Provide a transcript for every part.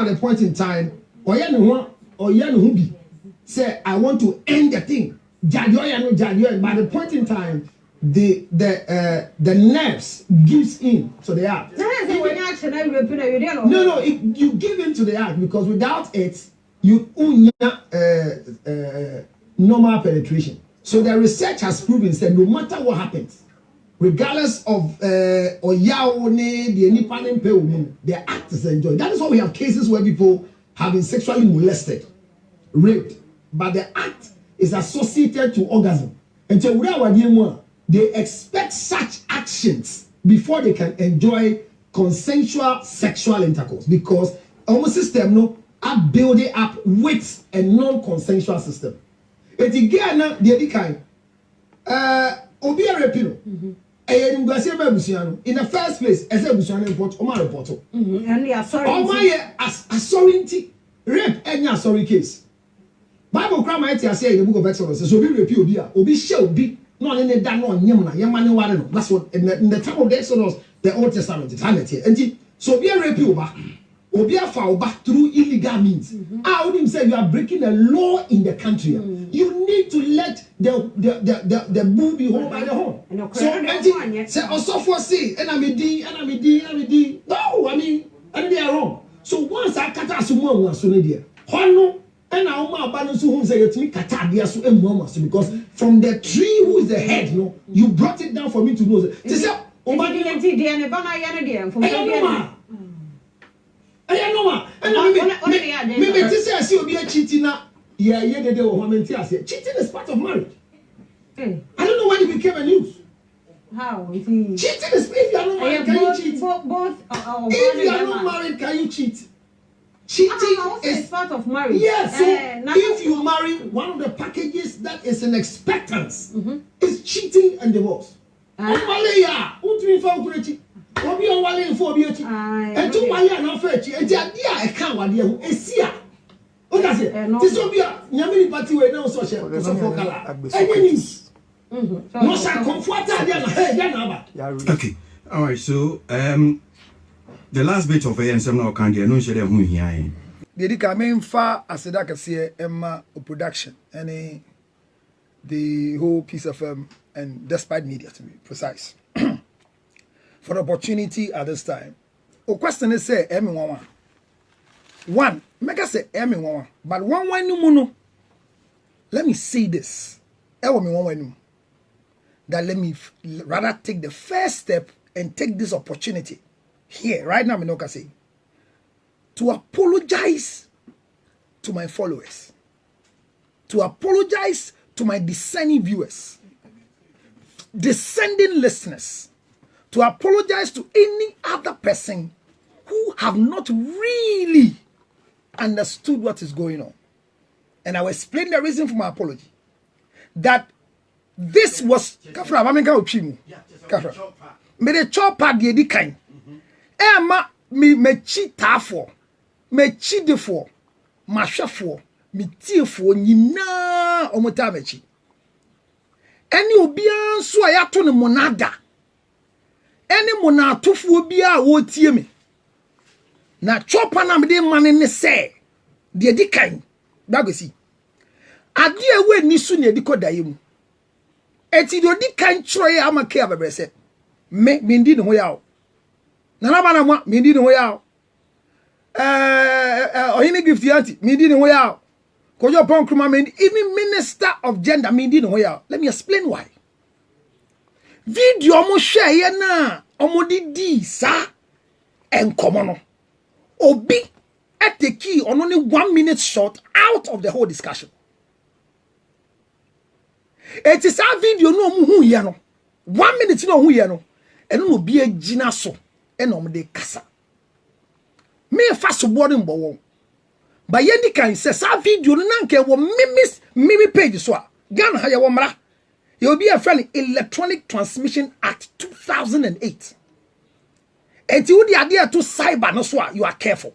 at a point in time, or be say I want to end the thing. By the point in time, the nerves gives in to the act. No, you give in to the act because without it, you normal penetration. So the research has proven that no matter what happens, regardless of the act is enjoyed. That is why we have cases where people have been sexually molested, raped, but the act is associated to orgasm. And so they expect such actions before they can enjoy consensual sexual intercourse because our system no are building up with a non-consensual system. It again the kind obi a rapino in the first place as a busiano report or my report and they are sorry rape any sorry case Bible crime I say in the book of Exodus so be rape obi shall be no any that no nyam na yema ne ware no that's what in the time of the Exodus the Old Testament the time here and so be a rape obi afa back through illegal means. I would say you are breaking a law in the country. You need to let the bull be home by the horn. So say also for say enamidi. No, I mean and they are wrong. So once I kata asumo wa so ne dia. Hono and na uma abanu so hu say yetimi kata dia so emu so because from the tree who is the head no you brought it down for me to know. Say obadi enti dia ne ba na ya ne dia from I know and maybe this is obi cheating na cheating is part of marriage. I don't know when it became a news. How? Cheating is if you are not married, can you cheat? If you are not married, can you cheat? Cheating is part of marriage. Yes, so if you marry, one of the packages that is an expectance is cheating and divorce. Obi on wale for obi echi etu wale na fa echi enti ade a e kan wade ho esia o da se ti so bi a nyame ni party we na so she so for kala enye news no sa comfort ade na hey dey na ba. Okay, all right, so the last bit of answer now can dey no share hu hia yin the ka me mfa aseda kase emma production any the whole piece of and despite media to be precise for the opportunity at this time. O question is say one make us say but one no let me say this that let me rather take the first step and take this opportunity here right now me no can say to apologize to my followers, to apologize to my discerning viewers, descending listeners, to apologize to any other person who have not really understood what is going on. And I will explain the reason for my apology. That this was Kafra, me the chopper the kind. Emma me cheat for, me cheat for, my chef me tea for, nyina omotamechi. Any obian so ayato ne monada. Any mona tofu bia wo tie me na chopa na me de mane ne se de di kan dagosi ade ewe ni su ne di kodaye mu eti do di kan chroye amake Abrebrese me ndi ne ho yawo na na ba na mo me ndi ne ho yawo ohini Gifty anti me ndi ne ho yawo kojo pon kruma me even minister of gender me ndi ne ho yawo. Let me explain why. Video mo share ye na omodi sa enkomo no obi eteki only 1 minute short out of the whole discussion. It is a video no hu ye no 1 minute no hu ye no eno no bi agina so eno omde kasa me fa so boarding mbo won ba ye di kan say sa video no nanke wo mimi page so a Ghana ha ye wo mra. You'll be a friend Electronic Transmission Act 2008. And you the idea to cyber no so you are careful.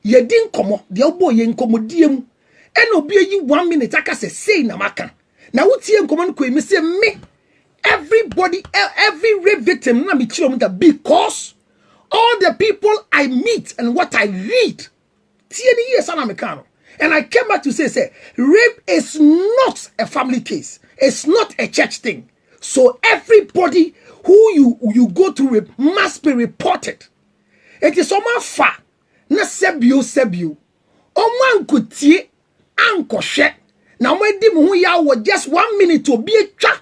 Ye din komo, the obo ye nkomo diem. And obi you 1 minute aka say na maka. Na wuti ye nkomo ko me say me everybody every rape victim na me chiro because all the people I meet and what I read years and I came back to say rape is not a family case. It's not a church thing. So everybody who you go through rape must be reported. It is someone fa na sebio. Oman kutie anko hwe. Na wadi mu hu ya wo just 1 minute to be a twa.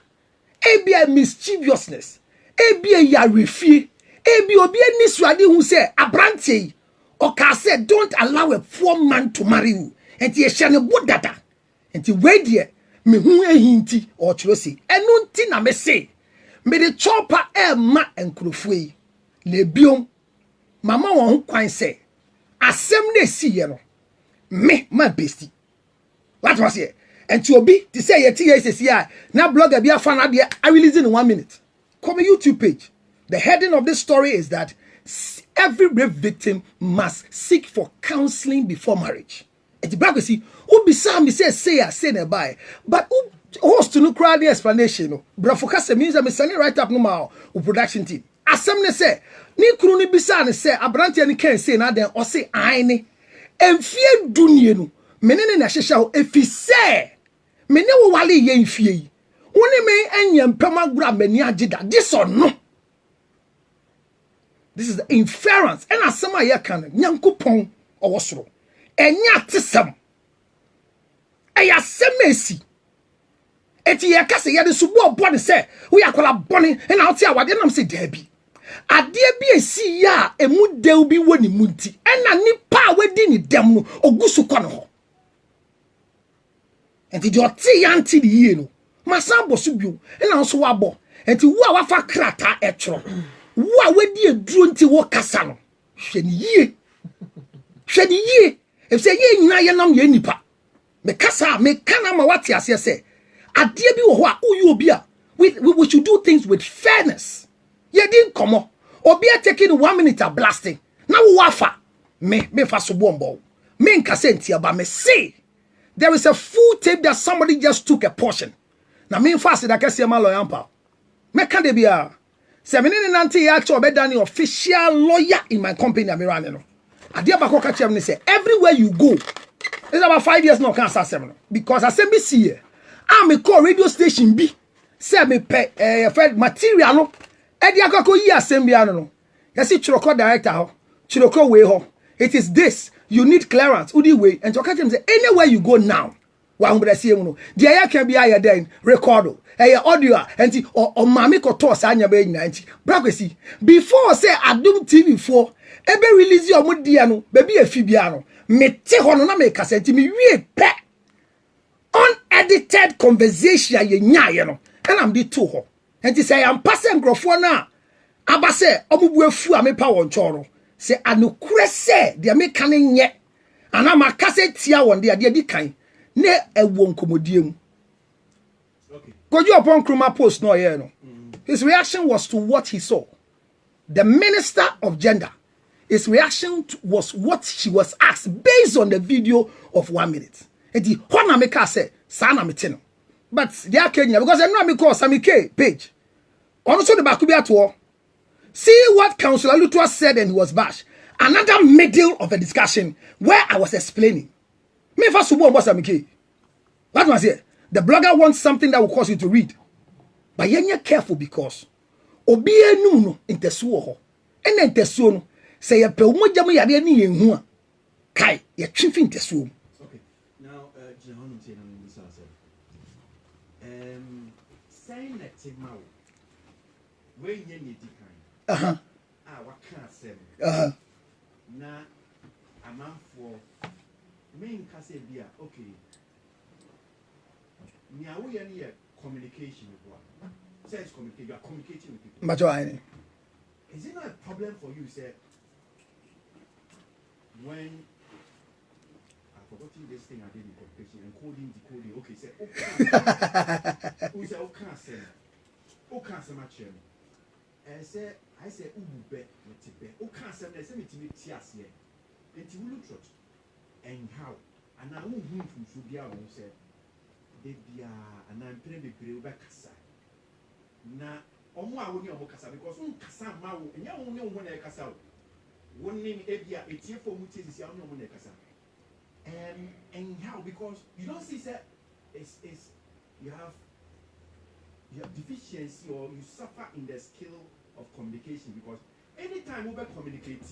Ebi a mischievousness. Ebi a yarefie. Ebi obi ani suade hu say abrante. Oka said don't allow a poor man to marry you. Enti ehye ne bodada. Enti we de me hu ehinti o chiro si. Enu nti na me say me de chopper e ma enkrofo yi. Le biom mama won ho kwan say asem na si ye no me my bestie. What was here? And to obi to say your TSCI now blogger be a fan I release in 1 minute. Come on YouTube page. The heading of this story is that every rape victim must seek for counseling before marriage. And the Bible see who be some say nearby, but who host to no crowd the explanation. No, but focus means I'm sending right up no more production team. As some say, ni kunu ni bisa ne say abrante ni can say na then or say aine emfie dunie no menene na hyehya ho efise mene wo wale ye mfie yi woni me anyam pamagura mani agida this or no. This is the inference and asema ye kan nyankopon owosoro enya tesam eya semesi eti ye kase ye de subo obone se wo yakola bone na oti awade nam se dabi ade bi esi ya emu dew bi woni munti ena nipa wadi ni dem no ogusu kɔ no ho enti de oti yanti di ye no masan bosu bio ena nso wabɔ enti wo a wafa krata etro wo a wadi eduro nti wo kasa no hwɛ ni ye efse ye nyina ye nam ye nipa me kasa me kana ma wate ase se ade bi wo ho a uyu obi a we should do things with fairness. Ye didn't come on. Obi a taking 1 minute a blasting. Now wafa me fa so bombo. Me nka senti aba me say there is a full tape that somebody just took a portion. Now me fast that kase ma lawyer pa. Me kan de bia. Se me ne nanti ya actually be done official lawyer in my company amirane no. Ade aba ko ka chem ni say everywhere you go. It's about 5 years now can start 7 because assembly see here. I me call radio station B. Say me pay fed material no. Edi akako yi assembly ano no. Yesi chiroko director ho. Chiroko way ho. It is this. You need clearance. Udi way. And to catch him say anywhere you go now. Wa humbra see no. The aya can be aya then record. Audio enti o mami ko to sa anya be nyina enti. Brakwesi before say Adum TV 4 ebe release your mo dia no. Baby afi bia no. Me te ho no na me kasa enti me wie pe. Unedited conversation ye nya no. And I'm the two ho. And he say I'm passing grofo na aba say omubu afu a me pa won choro say anokure say de me kan nye ana makase tia won de di kan ne ewo nkomodie mu. Okay. Go you upon Kruma post no here no. His reaction was to what he saw. The Minister of Gender, his reaction was what she was asked based on the video of 1 minute. And the hona make her say sana metino. But they are Kenya because I know me call Sammy GhPage. Also the Bakubia tour. See what Councillor Lutterodt said and he was bashed. Another middle of a discussion where I was explaining. Me first was Sammy K. What was it? The blogger wants something that will cause you to read. But you're careful because obi enu no intesuo ho. Ena intesuo no say ye pe umo jamu yade ni ye hu a kai ye twinfi intesuo. Okay. Now Jehonu say na me say saying that Tigma when you need the kind. What can't say. Na a man for main case beer, okay. Now we are near communication with one. Says communicate, you are communicating with people. But why? Is it not a problem for you, sir? When I've forgotten this thing I did in communication, encoding, decoding. Okay, sir. Who say, oh, can't say. Oh, can't say much. I say, Ube, oh, can't say, I say, me to me, Tias here. And to Lutterodt. And how? And I won't move from Subia, who said, they be and I'm playing the Grey back. Na omo a woni omo kasa because un kasa mawo enya woni omo na kasa woni name ebia etiefo mu tezi sia woni omo na kasa And how? Because you don't see that it's you have deficiency or you suffer in the skill of communication because anytime we communicate,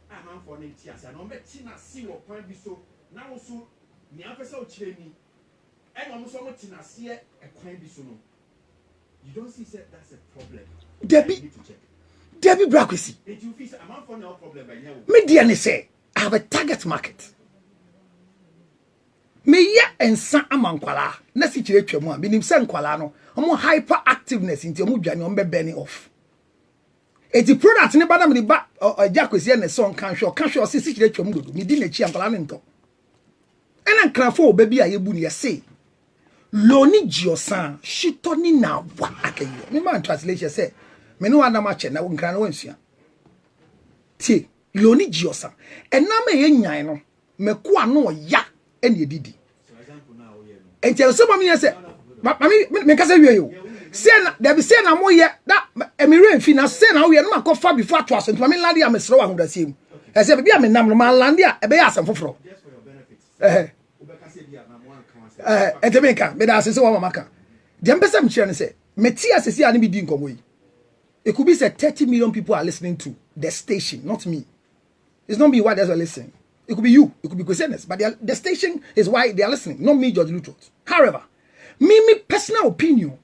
I'm for an tears and I'm betting see what point be so now so me so training and I'm so much in a see a point be so no. You don't see that that's a problem. Debbie Brakwisi. It you feel I'm for no problem by now. Media ne say I have a target market. Me ya ensa amankwala na si kire twam a binim se nkwala no omo hyperactiveness nti omo dwane omo be burning off. Eti product ne bana me ba Jakwesi na son kan hwe si kire twam dodo me di na chi ankwala ne nto. Ena nkrafo obabi a yebu ne yese loni jiosan shitoni na wa akayo. Me man translation say me no ana ma che na nkra na wansua. Ti loni jiosan ena me ye nyan no me ko ano ya eni edidi. Enti so mama say mami me kasa wie yo. Say na there be say na mo ye that emire mfi na say na wo ye no makofa before to aso mami landi am sere wa hundasiem. E say be am nam no man landi a e be ya asem foforo. Just for your benefits. Entemeka me da say wa mama ka. Dem pesa me kire ne say me ti asesi a ne bi di nkomo yi. It could be say 30 million people are listening to the station, not me. It's not me why they're listening. It could be you, it could be Christians, but the station is why they are listening, not me, George Lutterodt. However, me personal opinion,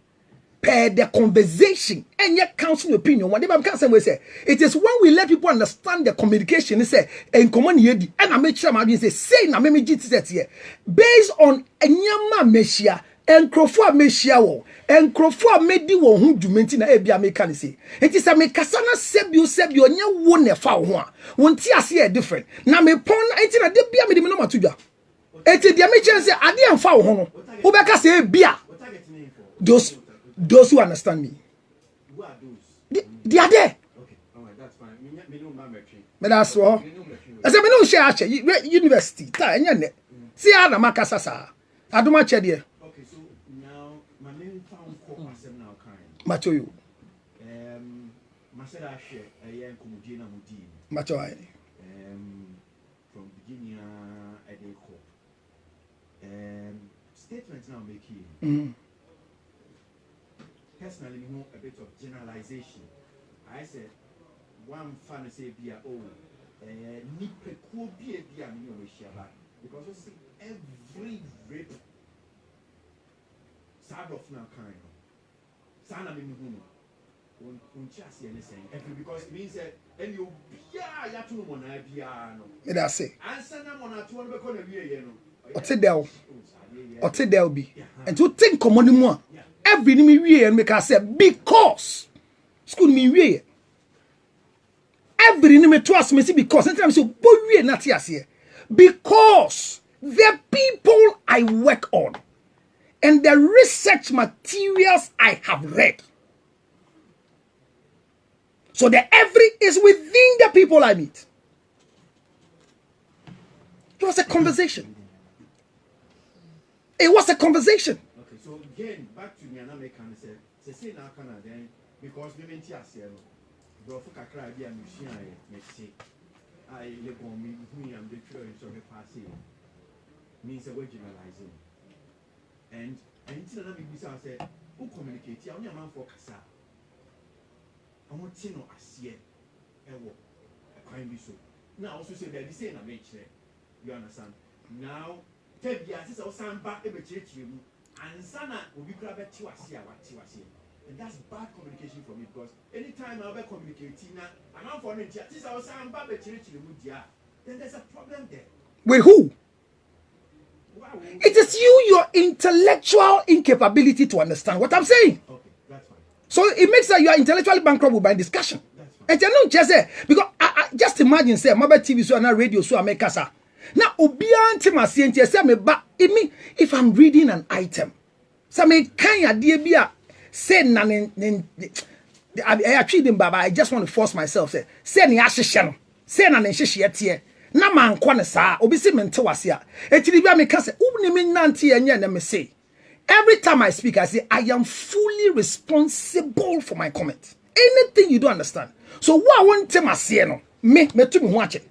per the conversation, and yet council opinion, whatever can say, it is when we let people understand the communication, they say, and common yedi, and I make sure my audience say, na me GT here, based on enyama meshia, and crofo meshia wo, and crofo medi wo hu dwumenti na ebia me kan say. It is a me kasana sebio nya wo ne fa ho a. Wonti ase e different. Na me pon enti na de bia me de me no matodwa. Enti de me chen say ade amfa wo ho no. Wo beka say bia. Those who understand me. Who are those? They are there. Okay, all right, that's fine. Me no man metri. Me that's all. I say me no share ache university. Ta enya ne. See how na makasa sa. Adoma che de. Okay, so now my main found call myself now kind. Macho you. Myself I share a year komudie na mudi. Macho ai. From beginning I dey call. Statements now make you. Personally, we know a bit of generalization. I said, one fan say, be a because you see every rape side of now kind of sana me who just anything because it means that and you be ya to no na bia no Me da say. answer na mo na to no be ko na wie no Ote del be and to think common mu a every ni me wie and make I say because school me wie every ni me to as me see because sometimes so bo wie na ti ase because the people I work on and the research materials I have read. So the every is within the people I meet. It was a conversation. It was a conversation. Okay, so again, back to me and I can say now can then because we meant to say bro for kakra bi am hia me say I le bon me who am the true so me pass it means we're generalizing and until na me bisa say who communicate ya only man for kasa I want to know asie ewo kwan bi so now also say that the same na make you understand now tebia say o samba e be chirechire mu ansana obi kra be ti wase and that's bad communication for me because anytime I be communicating na am for no tia say o samba be chirechire mu dia then there's a problem there. With who? Wow. It is you, your intellectual incapability to understand what I'm saying. Okay, that's fine. So it makes that you are intellectually bankrupt by discussion. That's fine. And you know just say because I just imagine say mobile TV so and radio so I make kasa. Now obian timasi enti say me ba if I'm reading an item. So me kan ya de bia say na I actually didn't baba I just want to force myself say ni ahihye no. Say na nhihye tie. Na man kwa ne saa obi se mente wase a etiri bia me ka se ubni me nante enye na me say every time I speak I say I am fully responsible for my comment anything you don't understand so what I want to say no me to me ho ache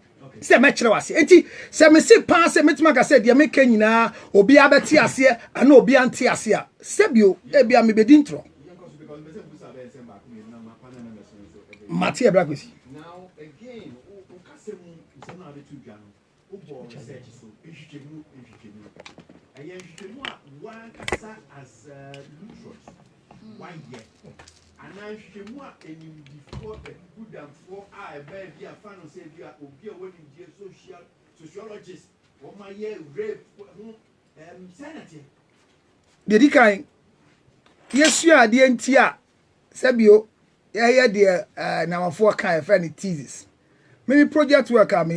say metro wase enti say me say pan say metima ka say de make nyina obi abeti ase ana obi ante ase a sebio e bia me bedi ntro Mati Abrebrese now again o kasemu se na be tu dwa no o bo research so ehwehwemu aye ehwehwemu a one kasa as Lutterodt one year and now ehwehwemu a enim before the good and for a be a fan say be a obi a woni die sociologist o ma ye rape sanity dedi kan yesu ade enti a sebio yeah the namafo kan friend thesis maybe project work am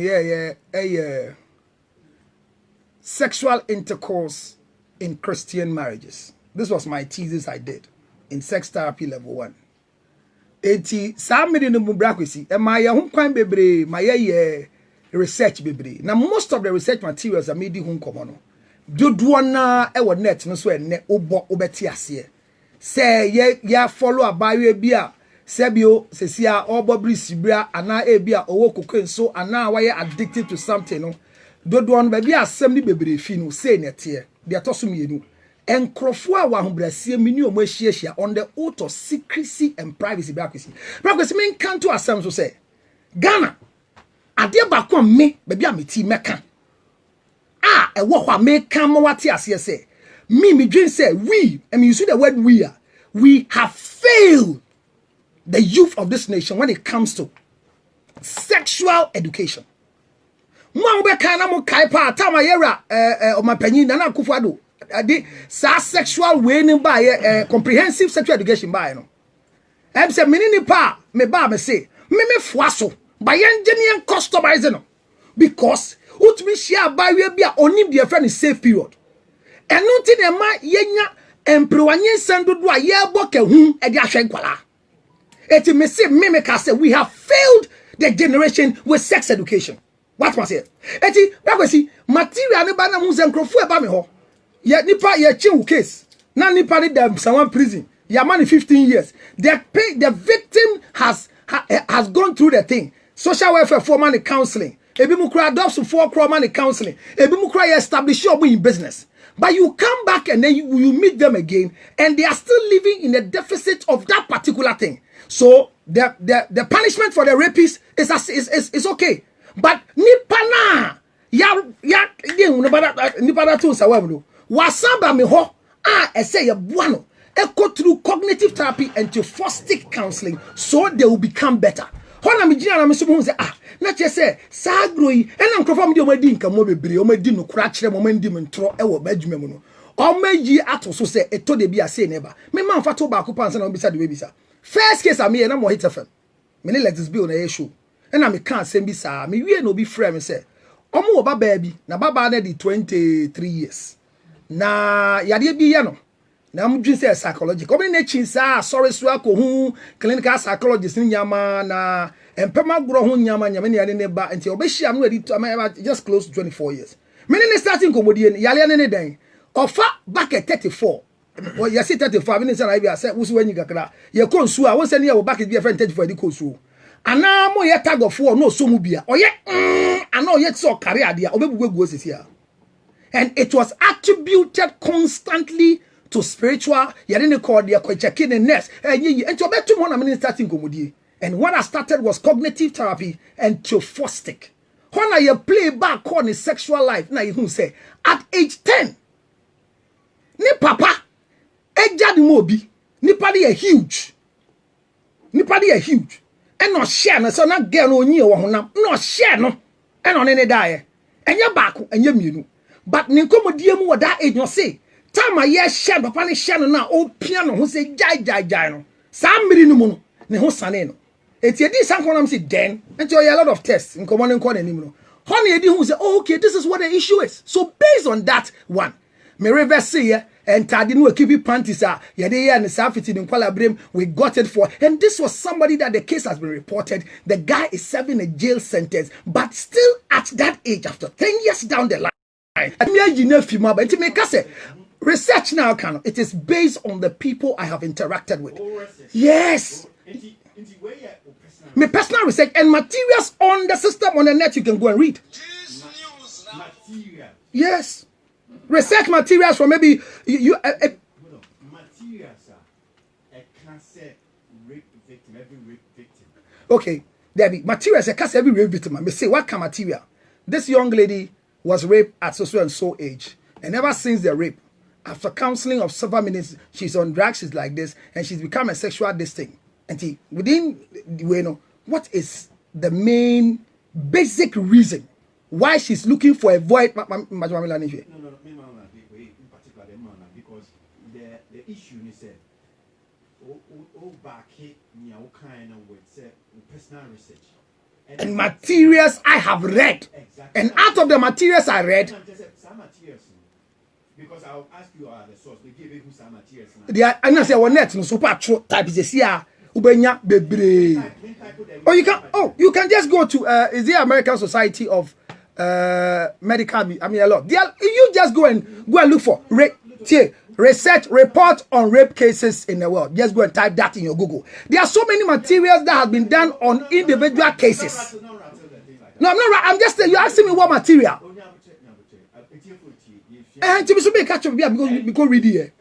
sexual intercourse in Christian marriages. This was my thesis I did in sex therapy level 1. Eti sa me no mubrakwesi e ma ye ho kwan bebre ma ye research bebre. Now most of the research materials are made ho nkomo no dodo na e wo net no so enne obo obeti ase say ye follow abawe bia sebio sesia Abrebrese bra ana ebia owo kokenso ana waye addicted to something no dodo on ba bia asem ni bebre fi no say nete de atoso mienu enkrofo a wa hobrasie mini o mahiehyia on the oath of secrecy and privacy brakwesi men kan to asem so say Ghana ade ba ko me ba bia meti meka e wo kwa me kan mo wate ase say me dream say we I mean you see the word we have failed the youth of this nation when it comes to sexual education. Mo be kan na mo kai pa tama yera o mapanyin na akufo ado ade sa sexual way ni ba comprehensive sexual education ba no em say menini pa me ba me say me foaso ba yen genian customize no because utumi share ba we bia onim de friend safe period eno ti na ma yenya emprewanyen sandodo a ye boke hu e de ahwe nkwala eti me say me ka say we have failed the generation with sex education. What was it? Eti brakwesi material ne ba na mu zenkrofo e ba me ho ye nipa ye chiwu case na nipa ni dem someone prison ya man 15 years the victim has gone through the thing social welfare for money counseling ebi mu kura adoption for money counseling ebi mu kura establish your in business but you come back and then you meet them again and they are still living in a deficit of that particular thing. So the punishment for the rapist is okay, but nipana ya nipana tu sawablo wasamba me ho say ya buano go through cognitive therapy and to foster counseling so they will become better. Hona me gina na me so say na che say sagro yi ena nkrofo me de o madi nka mo bebre o madi no kura kire mo mandi me ntro e wo badwuma mu no o mayi ato so say eto de bia say neba me man fa to ba ko pansa na obisa de we bisa first case am here na mo hit fm me let this be on a show ena me kan sem bi sa me wie no bi frame me say omo wo baba bi na baba na di 23 years na yade bi ye no na am dwin say psychology ko me na chinsa sorry so akohu clinical psychologist ni nyama na empema gro ho nyama ne yade ne ba nti obehia no edi just close to 24 years me ne starting komodie yale ne den ofa back at 34 well you see 34 me say na bia say wusu wanyi kakra ye konsu a won say ne ye back be friend 34 di konsu ana mo ye tag of war no so mu bia oye ana oye so carry ade a obebugu osisi a and it was attributed constantly to spiritual yade ne call the checking the nest enyi enti obetum ho na me starting komodie. And what I started was cognitive therapy and theophoistic. When I play back on his sexual life, now you can say at age 10, ni papa, ejad mobi, ni padi a huge, and no share no so not girl no nyi no share no, and on any die, and your back and your munu. But ninkomodie mu that age no say, time a year share papa ni share no na o piano who say jai no, some miri no muno, ne ho sane no. It's a decent one. I'm saying then, and you a lot of tests in common and corner. Honey, who say, oh, okay, this is what the issue is. So based on that one, me reverse here and Tadinu keep it panties are Yadea and Safety in Kuala Brim. We got it for, and this was somebody that the case has been reported. The guy is serving a jail sentence, but still at that age, after 10 years down the line. Research now, it is based on the people I have interacted with. Yes. My personal research and materials on the system on the net you can go and read. Material. Yes. Research materials from maybe Materials a cancer rape victim, every rape victim. okay, there be materials a cast every rape victim. Me say what kind material? This young lady was raped at so and so age, and ever since the rape, after counseling of several minutes, she's on drugs, she's like this, and she's become a sexual this thing. And within what is the main basic reason why she's looking for a void? No, me man, in particular, the man, because the issue is back here, kind of with personal research and materials I have read. Exactly. And out of the materials I read, some materials, because I'll ask you the source. They give you some materials. they are, and I say one net no super type is here. Ubenya bebre. Oh, you can just go to is the American Society of Medical. I mean a lot. You just go and look for research report on rape cases in the world. Just go and type that in your Google. There are so many materials that have been done on individual cases. No, I'm not right. I'm just you asking me what material. And to be so big catch up because read here.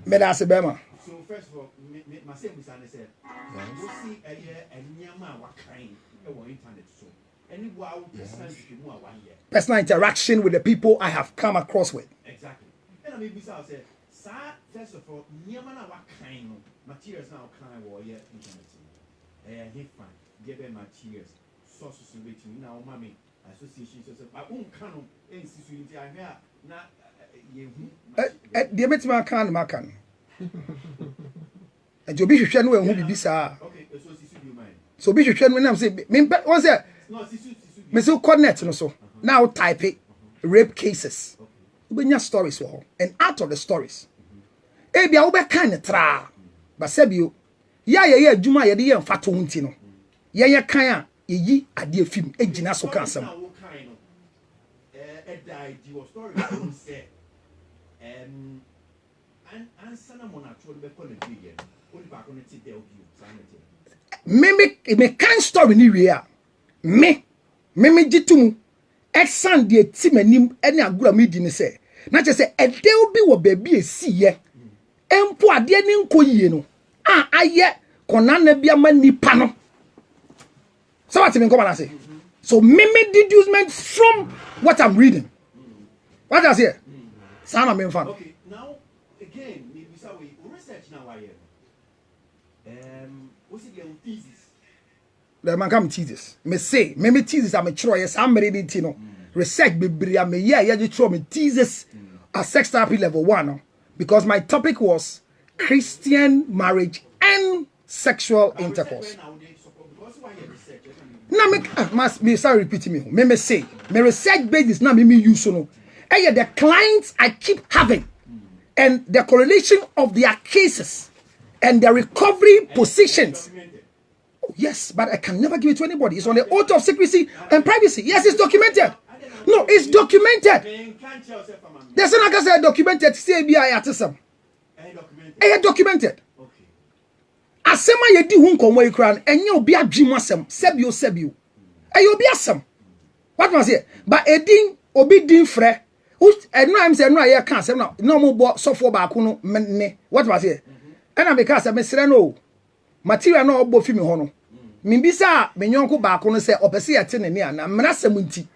Medase Bema. So first of all, my same was said, we see a year and Yama kind of internet so. Any wow Personal interaction with the people I have come across with. Exactly. And I mean besides said, sir, first of all, Yamana what kind of materials now kind of yeah internet. He fine, give them materials, sources waiting now, mommy, associations, but won't come in society. I hear not. The metima can makan. And to be sure no who be sa. Okay, so you mind. So be sure when I'm say me what's that? No, Me so connect no so. Now type it rape cases. Ubenya stories for and out of the stories. E bia wo be kan tra. Ba sabio ya adwuma ye de ye mfato nti no. Ye kan a yi ade afim egina so kan asem. Me kind story ni we a me gitum exan de timanim ene agura me di ni se na che se ede obi wo ba bi esi ye empo ade ni nkoyie no a aye konana bia ma nipa no so what me come and say so me deducement from what I'm reading. What does here? Sana me fan. Okay, now again, we research now why what's it your thesis? The man come thesis. Me say, me thesis am tro yes am ready ti no. Research be am ye tro me thesis at sex therapy level 1 no? Because my topic was Christian marriage and sexual intercourse. Now me sorry repeating me. Me say, me research basis now me use so no. And the clients I keep having and the correlation of their cases and their recovery positions. Oh, yes, but I can never give it to anybody. It's on the oath of secrecy and privacy. Yes, it's documented. No, it's documented. There's an say documented. CBI artisan. Documented. Asema ye di hu nkomo ikran enye obi adwemu asem sebio. Obi asem. What was here? But edin obi din frɛ eno am say no aye kan asem no mo bo sofo ba ko no me what was here? And I because me sere no material no obo fi me ho no. Me bisa me nyonko ba ko no say opese ye te ne ne ana mra asem nti.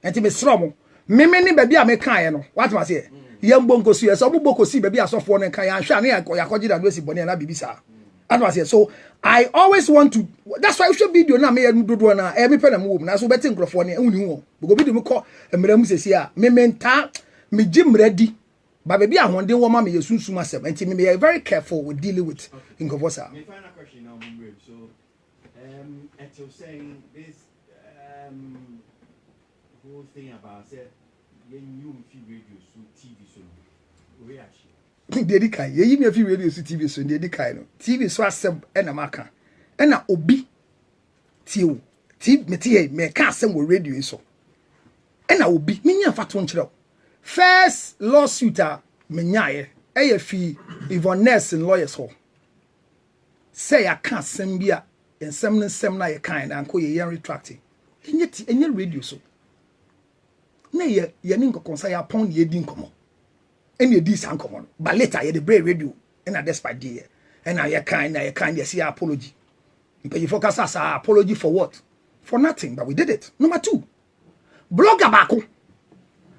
Enti me sro mo. Me ni ba bi a me kan ye no. What was here? Yambo nkosu ye so mo bokosi ba bi asofo no kan ya hwa na yakogi da no esi bone na bibisa. So I always want to. That's why I show video na me do na me pena mo na so beti nkrofo ne uni wo because bi de me kɔ emra mu sesi a me menta me gimra di ba be bi ahonde wo ma me yesunsum asem enti me be very careful with dealing with nkrofo sa. My final question now so at you saying this whole thing about say you new radio so TV so reaction Dedi kai ye yimi afi radio so TV so dedi kai no TV so asem na maka na obi tiwo TV metie me ka asem wo radio so na obi menya fato nkyerɛ first lawsuit a menyae fi Yvonne Nelson lawyers ho say ya can't send be and some na ye kind and call ye retracting. And yet radio so. Nay ye ninko consa upon ye din come. And ye dis uncommon. But later ye the brave radio and I despite dear. And I ye kind ye see apology. But you focus as apology for what? For nothing, but we did it. Number 2. Blogger bako.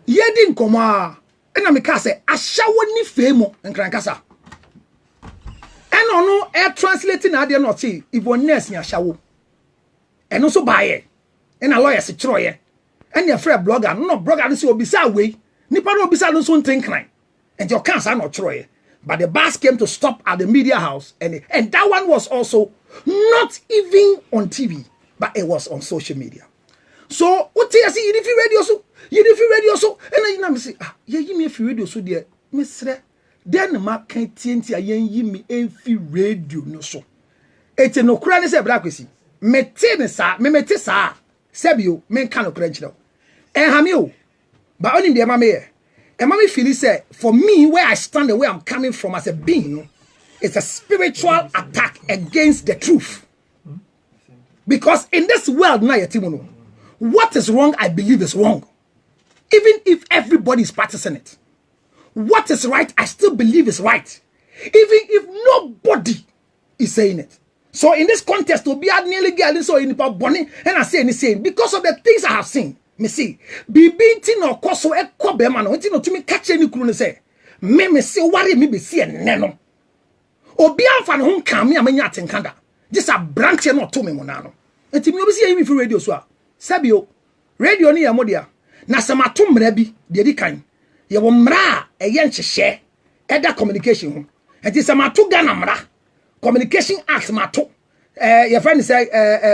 Ye din come and I make say a shower ni famo and crankasa. And no air translating I dare not see if one nurse near shower. And also buy it. And a lawyer say troye. And your friend blogger, no blogger this will be sad way. Nipa no be sad no soon think crime. And your cancer not troye. But the bus came to stop at the media house, and that one was also not even on TV, but it was on social media. So what you see, you radio so, and I say, you give me a few radio so dear, Mister. Then ma can't tint ya yen me a few radio no so. It's no cranny say blackissy. Metenesa, me metesa, Sabio, men cannot crench now. And Hamio, but only the mamma. And mommy feel say for me where I stand and where I'm coming from as a being, it's a spiritual attack against the truth. Because in this world now, what is wrong, I believe is wrong. Even if everybody is practicing it. What is right, I still believe is right. Even if nobody is saying it. So in this contest, to be nearly getting so in Bonnie, and I say the same because of the things I have seen. Me see, be binti no koso e kobe ma no nti no tumi catch any kru no say me see worry me be see enne no obi amfa no ho kan me amanya atenkanda just a branch no to me mo na no nti me obi see me fi radio so a sabio radio ni ya modia na samato mra bi de di kan ye wo mra e ye nhyehye e da communication ho nti samato Ghana mra communication act mato your friend say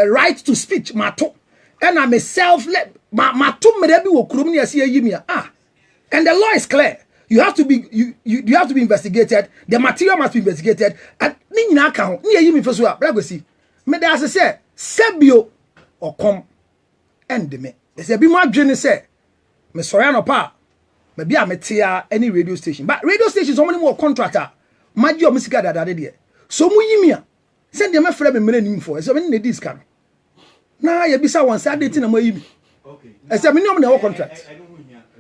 right to speech mato and I'm a self-led ma to mrebi wo kurum ne ase yimi and the law is clear. You have to be you have to be investigated. The material must be investigated. And ni nyina ka ho ne yimi feso a bragosi me da ase say sebio okom end me ese bi mo adwene say me sori anopa me bia metia any radio station but radio stations so many more contractor magi o musika dadade de so mu yimi a send dem afra me mra nim for so me ne dis ka na ye bisa wan say date na mo yimi okay ese me nyom na wo contract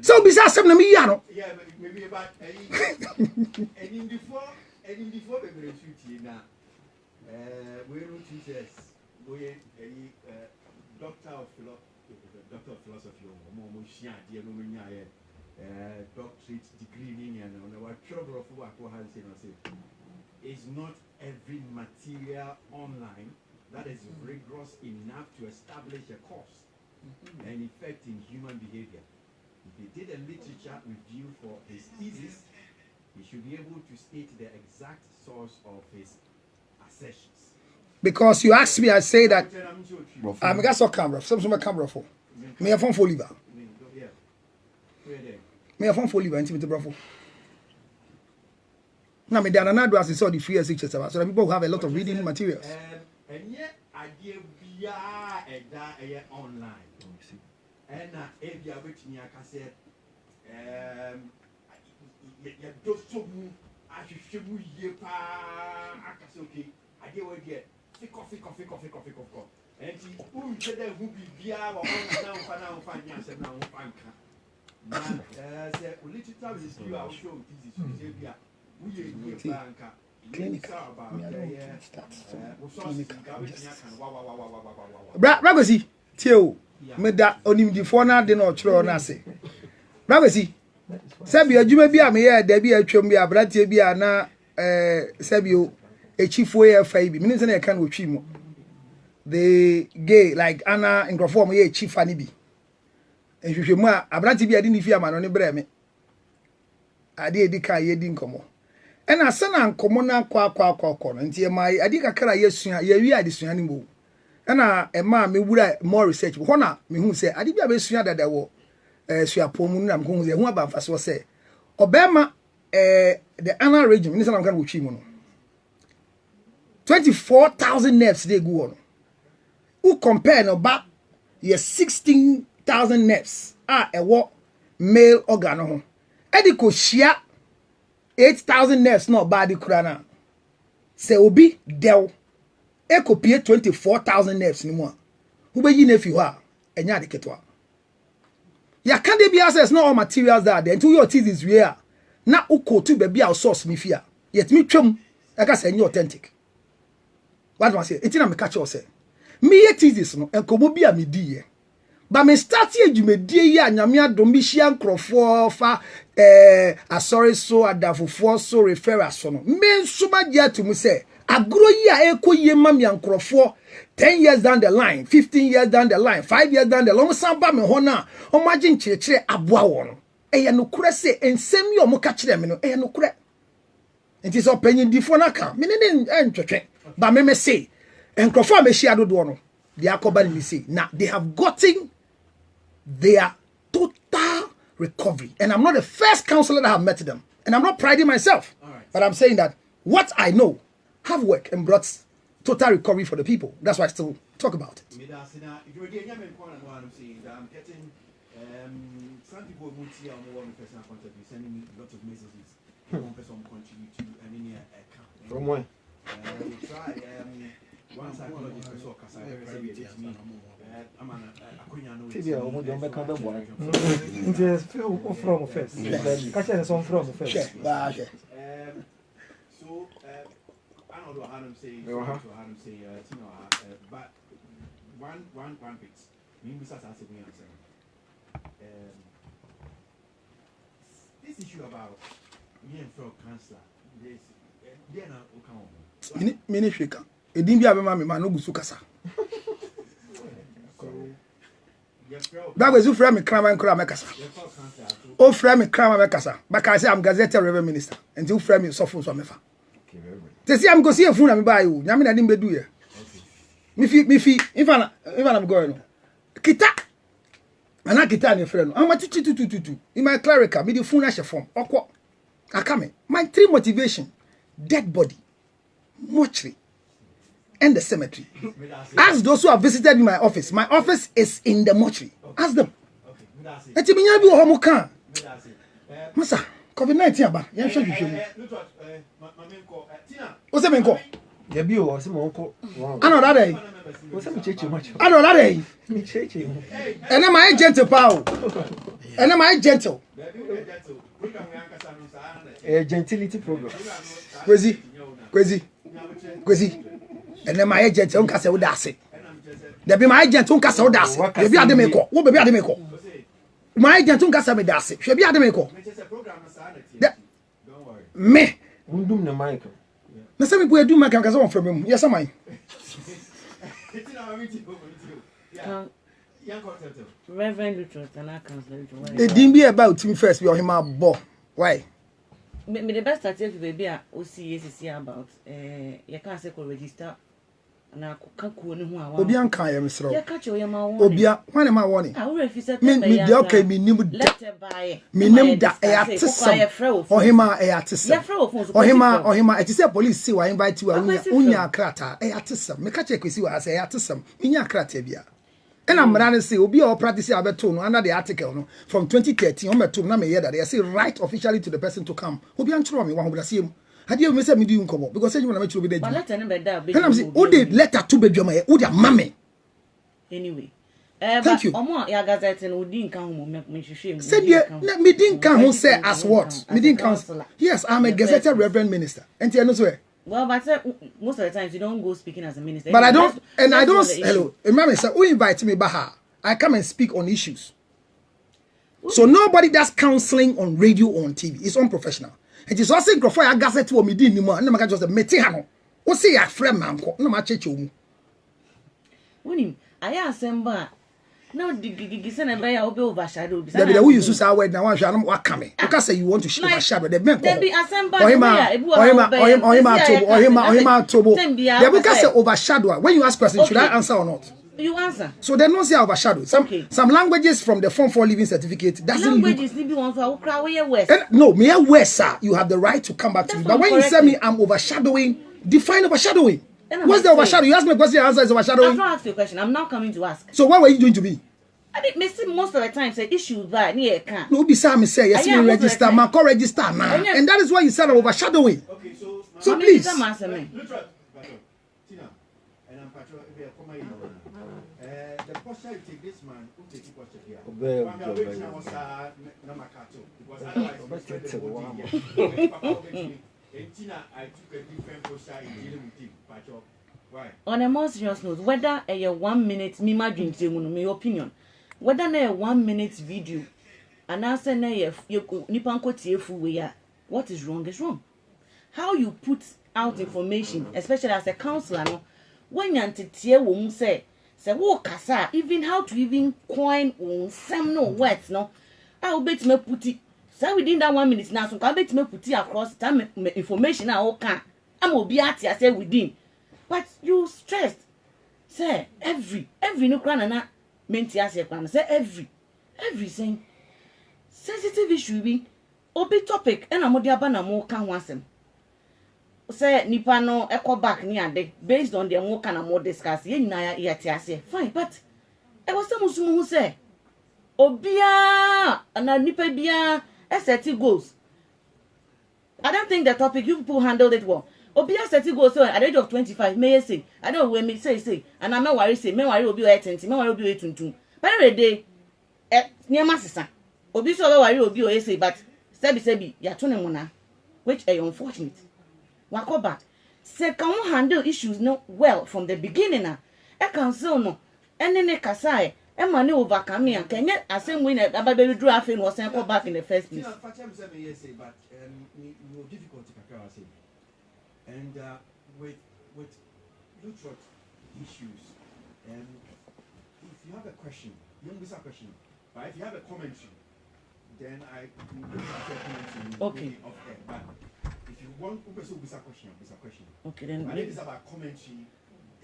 so bisa asem na me yi ano yeah maybe about and before the gratuity na we no teachers we doctor of philosophy mo shia de no nya doctorate degree ni na wa trouble for what han say no say is not every material online that is rigorous enough to establish a cause and effect in human behavior. If he did a literature review for his thesis, he should be able to state the exact source of his assertions. Because you asked me, I say that I got some camera, some camera for me a phone for liver. Me a phone for liver, intimate bravo. Now me done another as I saw the free SHS so that people have a lot of reading materials. And yet idea be a online. And if you are waiting, I can say, you do so move. I should move ye pa. I can say, okay, I get what you get. Coffee. And who said that who be beer or now find yourself now find can. Say, little review, I will show this is beer. We are banker. Clinic. Bragosi, Tio, made that onim the phone, de no tro na say. Bragosi, Sabio, you may be a mere, there be a chumbia, bratia be na Sabio, a chief way of Fabi, minutes and I can with Chimo. The gay like Anna and Grafform, a chief funny be. And you should more, a bratia be a didn't fear man on the breme. I did the car, ye didn't come on. And I send an common kwa nti my adika kara yesua ye wi adesua ni mo na e ma me wura more research ho na me hu say ade bia be sua dada wo sua pomu na me hu say hu aba mfaso say obema the anal region ni say na kan wo twi mu no 24,000 nerves dey go on who compare no ba ye 16,000 nerves ewo male organ ho ediko hia 8,000 nerves not bad kurana. Se obi del e copy 24,000 nerves ni mu a who be yi na fi ho a enya de ketwa ya can dey be access not all materials that there until your thesis we are na uko to be our source ni fi a yet me twam e ka say any authentic what do I say it na me catch you say me ye thesis no enkomo bi a me di ye ba me start adwumadie yi anyame adom bi hia nkrofo fa asori so adafofo so refer so no me nsuma dia to mu say agro yi a ekoye ma me nkrofo 10 years down the line 15 years down the line 5 years down the line some ba me ho na o magye nkyerekere aboa wo no eye no kure se ensem yi o mo ka kire me no eye no kure enti so panyin difo na ka me ne ntwetwe ba me say nkrofo a me hia dodo no they are cobble say now they have gotten their total recovery. And I'm not the first counselor that have met them. And I'm not priding myself. Right. But I'm saying that what I know have worked and brought total recovery for the people. That's why I still talk about it. I'm getting some people who see on one personal point of view sending me lots of messages. One person contribute to an account. From where? Try one psychologist person because I'm an Tibia, o mundo me kanda boa. Então, o from first. Caixa são from first. So, I don't know how to say, but one bit. Me bisa sa se answer. This issue about me and Frog cancer. This, they na o kan. Mini sheka. Edin bi abema me ma no gusu kasa. That was who frame me crime crime kasa. O frame me crime kasa. But I say I'm gazetted reverend minister. And you frame me so phone so mefa. They say I'm go see a phone na me buy you. Nyame na dim bedu ye. Me fi if I'm going. Kita. Ana kita ne frame no. I'm tutu. In my clerical me the phone na she form. Okwo. Akame. My three motivation. Dead body. Mortuary. And the cemetery. Ask those who have visited my office. My office is in the mortuary. Ask them. Eti minya bi wo mo kan. Masa, COVID-19 aba. Yan hwe hwehwe mu. O se menko. Ya bi o se mo nko. Ano da dey. O se mi cheche much. Ano da dey. Mi cheche. Ene my gentle pa o. Ene my gentle. Gentility program. Kwezi. And then my agent unka se udase. There be my agent unka se udase. You be ademeko. Wo be ademeko. My agent unka se me dase. You be ademeko. Don't worry. Me. Undum na mic. Na se me bo edu mic kan se won from me. Yes am I. Reverend Lutterodt and I cancel. The dim be about me first be on him abo. Why? Me the best statistic baby a OCACC about you can't say ko register na ka ku ne ho a wa obi an kan ya mesro ya ka che o ya ma won obi a wan ma won a wo refi se me de okay me nim da me nim da e atesam ohima e atesam ohima e ti say police say wa invite you unya krata e atesam me ka che kwesi wa say e atesam unya krata bia and I'm running say obi or practice abeto no under the article no from 2013 on meto na me hear that they say right officially to the person to come obi an chiro me wan ho see hade me say me di nkomo because say you na me chiro be da but letter no be da and I'm say o dey letter to bedwama e o dey mame anyway thank you omo ya gazette no di nkan ho me hwehwe said na me di nkan ho say as what me di nkan yes I'm a gazetted reverend minister and you know so well, but most of the times you don't go speaking as a minister. But I don't, and I don't. Hello, remember, sir, who invite me baha? I come and speak on issues. So nobody does counseling on radio or on TV. It's unprofessional. It is also for a gazette to me. Didn't anymore. No, I just meti hano. O say a friend man. No, my church you. When I assemble. No, the son and by obe overshadow. There be the way you use our word now. I shall not come. You say you want to overshadow the men. There be assemble. Or him tobo. The book say overshadow. When you ask questions, should I answer or not? You answer. So they don't say overshadow. Some languages from the Form 4 Living Certificate doesn't languages need be one for cry west. No, me west, sir. You have the right to come back to me. But when you say me, I'm overshadowing. Define overshadowing. What's the overshadow? You ask me a question, answer is overshadowing. I've not asked you a question. I'm now coming to ask. So what were you doing to me? I think most of the time say issue that near can. No, beside me say yes, me register, my call register now, and that is why you said I'm overshadowing. Okay, so please. and I'm patrol if you come the posture you take this man who take it posture here. One guy which now was Namakato because otherwise I took a different posture in dealing with him, patrol. Why? On a more serious note, whether a 1 minute Mima dreams, my opinion, whether a 1 minute video and answer Nipanko TFU where what is wrong is wrong. How you put out information, especially as a counselor, no, when you're to won't say what kasa, even how to even coin on some no words, no, I'll bet me put it. So within that 1 minute now, so I'll bet me put it across time information I can. I'm will be at I say within. But you stressed. Say every no crown na menti as your crown. Say everything. Sensitive issue be obi topic and amodi aba na mo kan wasem. Say nipa no echo back ni ade based on the mo kan na mo discuss. Ye nyina ya te ase. Fine, but e was some musumu who say obia na nipa bia ST goals. I don't think the topic you people handled it well. Obia set go so at the age of 25 may say I don't when me say and I'm not worry say me worry obi 80 me worry obi 22 by the day near masisa obi so worry obi o say but sebi ya to ne mona which is unfortunate wako back say can handle issues no well from the beginning na e can say no ene ne kasa e ma ne overcome ya can get asem we na ababe draw afi no say go back in the first place but difficult to say. And with Lutterodt issues, if you have a question, you don't miss a question. But if you have a commentary, then I will give you a commentary. Okay. But if you want to miss a question, miss a question. Okay, then. But if it's about commentary,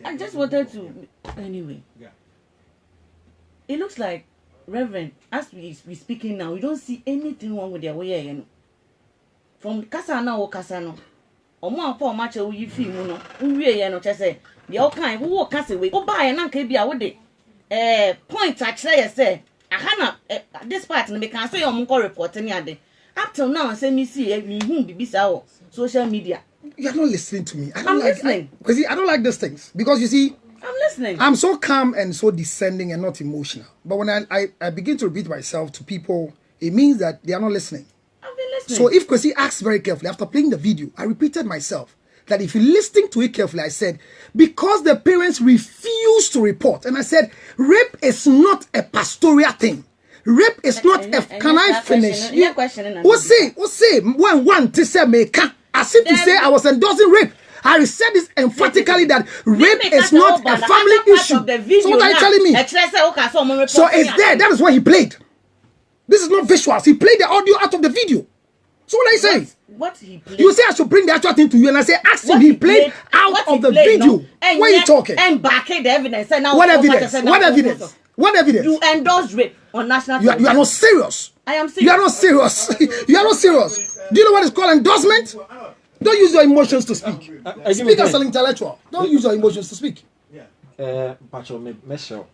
I just wanted to anyway. Yeah. It looks like Reverend, as we speaking now, we don't see anything wrong with their way, you know. From Kasana or Kasano. Omo apo ma che wo yi fi mu no nwie ye no che se de o kan wo ka se we o ba ye na nka bia wo de point a kire ye se aha na this part no me kan say omo ko report ni ade up till now say me see me hu bibisa o social media. You're not listening to me. I'm listening. Because I don't like these things because you see I'm listening. I'm so calm and so descending and not emotional. But when I begin to repeat myself to people, it means that they are not listening. So if Kwesi asks very carefully, after playing the video, I repeated myself that if you're listening to it carefully, I said, because the parents refuse to report. And I said, rape is not a pastoral thing. Rape is not a, can I finish? say, when one to say, as if to say I was endorsing rape. I said this emphatically that rape is not a family issue. So what are you telling me? So it's there. That is what he played. This is not visuals. He played the audio out of the video. So what I say? What he played? You say I should bring the actual thing to you, and I say ask him. He played out of the video. No? What are you talking? And backing the evidence. And now what evidence? What evidence? What evidence? You endorse rape on national television. You are not serious. I am serious. You are not serious. You are not serious. Do you know what is called endorsement? Don't use your emotions to speak. Speak as an intellectual. Don't use your emotions to speak. Pacho, me sure.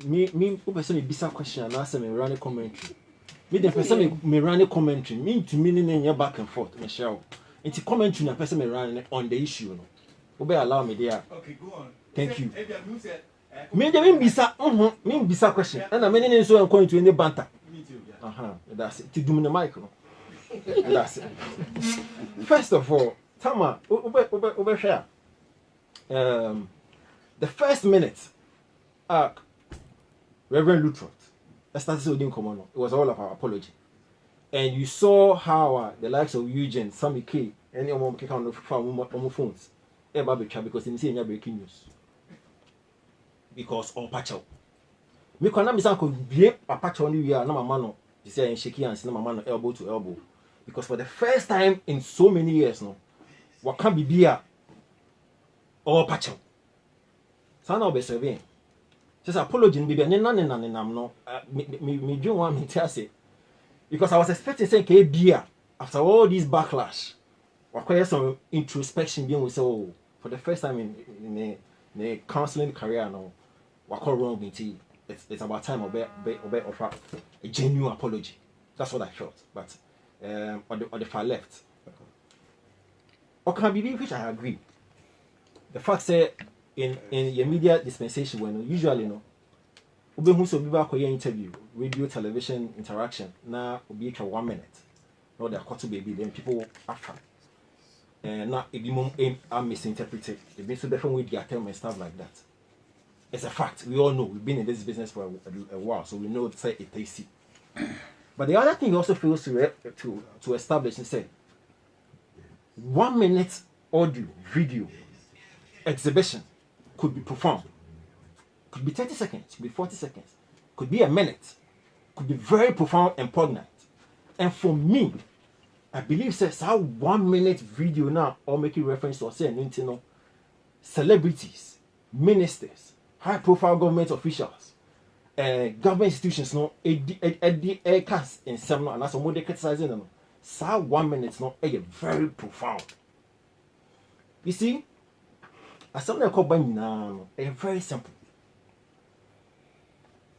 Me, person bisa question and answer me run commentary. Me the person me run commentary. Me to meaning in your back and forth, Michelle. It's commentary na person me run on the issue. No, obe allow me there. Okay, go on. Thank you. Me the me bisa question. And I mean so I'm going to any banter. Me too. That's it. To do me the mic. No. That's it. First of all, Tama, obe share. The first minute, Reverend Lutterodt, that started with common. It was all of our apology. And you saw how the likes of Eugene, Sammy K, any of them on the phones, because they see any breaking news. Because all patch out. Me can not be could be a patch on you, no mano, you say, and shaky and cinema man elbow to elbow. Because for the first time in so many years, no, what can be beer or patch out. So now be surveying. Just apology and be no. Me do want me to say because I was expecting say ke beer after all this backlash. Require some introspection being we say oh, for the first time in the counseling career now, what wrong with it? It's about time obey offer a genuine apology. That's what I felt. But on the far left, or can be which I agree. The fact say in your media dispensation when usually no ube hu so biba akoye interview radio television interaction na obi twa 1 minute no they are to baby then people after na ebi mom are misinterpreted ebi so different with their term and stuff like that. It's a fact. We all know. We've been in this business for a while, so we know it's a tasty. But the other thing he also fails to establish is say 1 minute audio, video, exhibition could be performed. Could be 30 seconds, could be 40 seconds, could be a minute, could be very profound and poignant. And for me, I believe says how 1 minute video now or making reference to say celebrities, ministers, high profile government officials, government institutions no cast in some and that's what they criticizing them. So 1 minute no very profound. You see, as something called now very simple.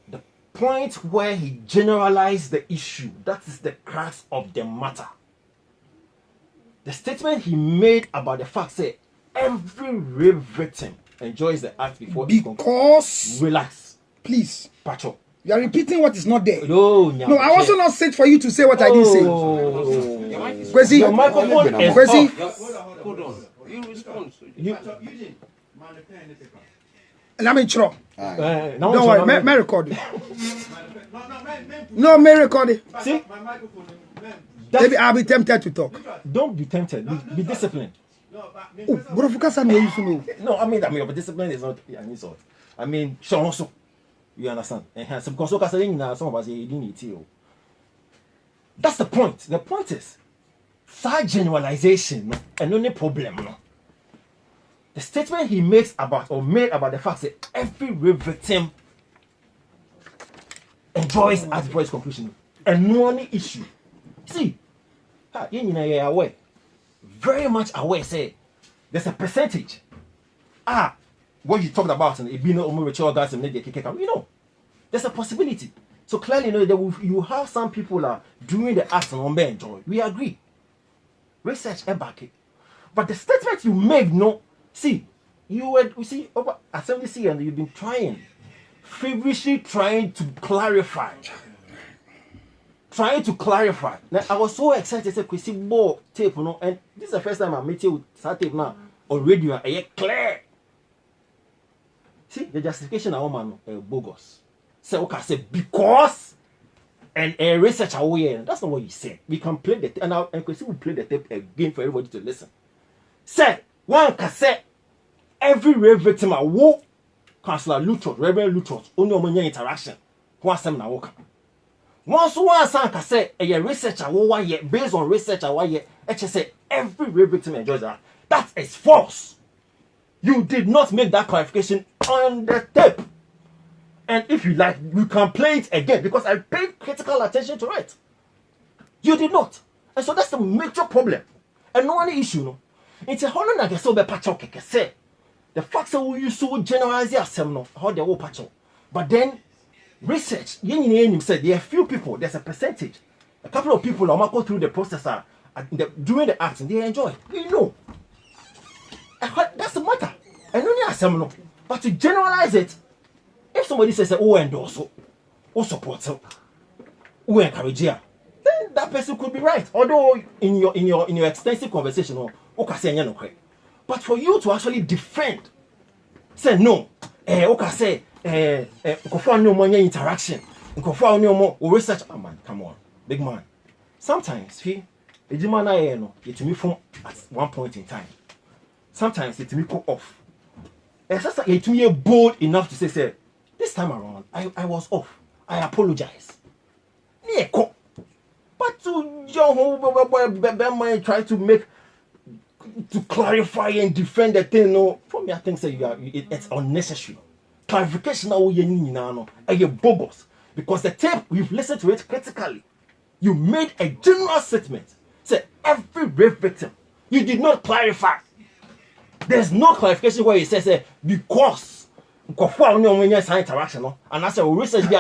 The point where he generalized the issue, that is the crux of the matter. The statement he made about the fact that every rape victim enjoys the act because relax, please, Pacho. You are repeating what is not there. No, I also not said for you to say what I didn't say. Kwesi, your microphone is Kwesi. Hold on. You respond. Let me try. Don't worry, may record it. No, may record it. See, maybe I'll be tempted to talk. Don't be tempted. Be disciplined. No, I mean, your discipline is not an insult. I mean, also, you understand? Because some of us didn't eat you. That's the point. The point is, side generalization, and only problem. No. The statement he makes about or made about the fact that every rape victim enjoys at the voice conclusion, and no only issue. See, you are aware, very much aware. Say, there's a percentage. What you talked about and you know, there's a possibility. So clearly, you know, you have some people are doing the act and enjoy. We agree. Research and back it. But the statement you make, no, see, you see over assembly and you've been trying, feverishly trying to clarify. Now, I was so excited to say, "Kwesi more tape, you know," and this is the first time I met you with that tape now on radio. And it's clear. See, the justification of woman bogus. Say, okay, say because and a researcher aware. That's not what you said. We can play the tape, and Kwesi will play the tape again for everybody to listen. Say one can say every rape victim a wo Councillor Lutterodt, Reverend Lutterodt, only omonya interaction. One sem na woka. Once one san can say a researcher wo based on research say every rape victim enjoys that. That is false. You did not make that clarification on the tape. And if you like, we can play it again because I paid critical attention to it. You did not. And so that's the major problem. And no only issue, no. It's a whole lot of so patch say. The facts that we use so generalize yourself, how they will patch. But then, research, said there are few people, there's a percentage. A couple of people are go through the process doing the acts and they enjoy. We know. That's the matter. And only assembly. But to generalize it, if somebody says, "Oh, endorse, oh, support, oh, encourage," then that person could be right. Although in your extensive conversation, okay, say no. But for you to actually defend, say no, okay, say for no more interaction, for no more research. Oh man, come on, big man. Sometimes it me from at one point in time. Sometimes it me go off. And so it me bold enough to say, this time around, I was off. I apologize. But to try to clarify and defend the thing, no, for me, I think it's unnecessary. Clarification now, you're bogus. Because the tape, we've listened to it critically. You made a general statement. Say, every rape victim. You did not clarify. There's no clarification where it says, because interaction, and I said, research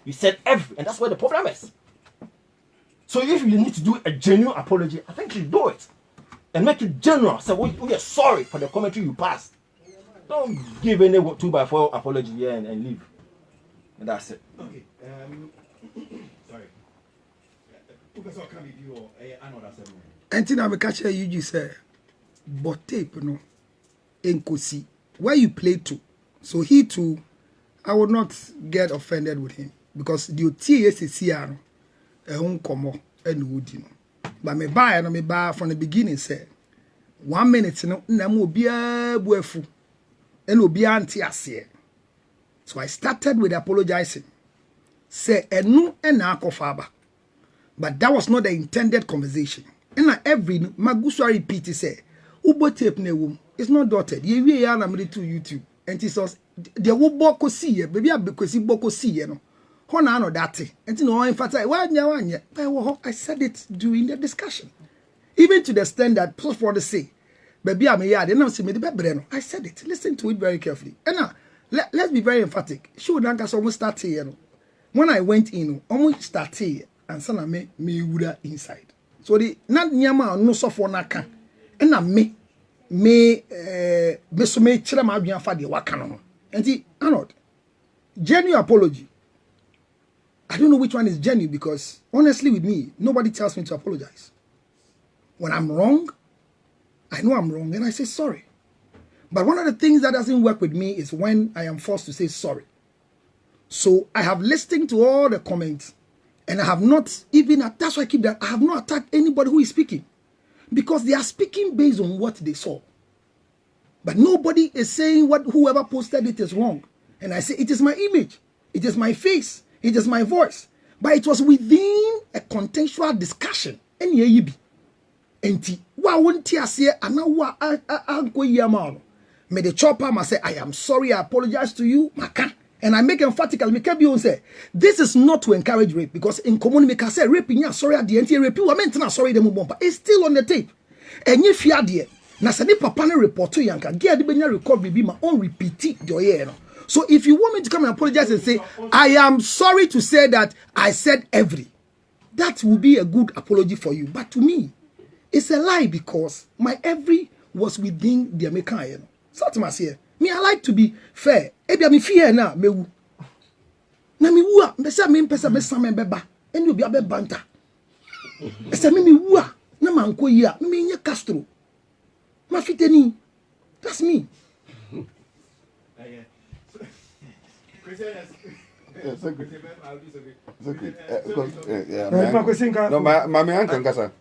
you said every, and that's where the problem is. So if you need to do a genuine apology, I think you do it. And make it general. Say, we are sorry for the commentary you passed. Don't give any 2x4 apology here and leave. And that's it. Okay. Sorry. Professor, can we do another segment? Anything I will catch you just say, but tape no, enkosi where you play to. So he too, I would not get offended with him because the TSCR komo and would you know. But me buy from the beginning say 1 minute no na mo bia buafu and obi anti ase. So I started with apologizing. Say enu na akofaba. But that was not the intended conversation. And every magusa repeat say ubo tape ne wom. It's not dotted. Ye we ya na me to YouTube. And it says the wo boko see baby abekosi boko see no. Ho na no that. And no emphasize wanya. I said it during the discussion. Even to the extent that people for the say baby am here they now see me the bebre no. I said it. Listen to it very carefully. And now let's be very emphatic. Should Nanka almost start here no. When I went in, almost start here and son me woulda inside. So the not nyama no so for naka. And na me so me chira ma adwan fa de waka no. Enti Arnold, genuine apology. I don't know which one is genuine because honestly with me, nobody tells me to apologize. When I'm wrong, I know I'm wrong and I say sorry. But one of the things that doesn't work with me is when I am forced to say sorry. So I have listened to all the comments and I have not even, that's why I keep that, I have not attacked anybody who is speaking. Because they are speaking based on what they saw. But nobody is saying what whoever posted it is wrong. And I say, it is my image. It is my face. It is my voice. But it was within a contextual discussion. And ye be. Enti, wa won't ya say, and now wa anko yamano. May the chopper must say, I am sorry, I apologize to you, Maka. And I make emphatically, make everyone say, this is not to encourage rape, because in common make I say rape, yeah, sorry at the end, rape, you are meant to sorry the mumba. It's still on the tape. And if you are there, na sani papa ne report to yanka, get the benya recovery be my own repeat your year. So if you want me to come and apologize and say, I am sorry to say that I said every, that will be a good apology for you. But to me, it's a lie because my every was within the American. Something here. Me, I like to be fair. Ebi ami fear na mewu. Na mi wu a, mbese me mpesa be sam beba. Eni obi abe banta. Ese me wu a, na manko yi a, me nye Castro. Ma fiteni. That's me. It's okay. No, my uncle Kasa.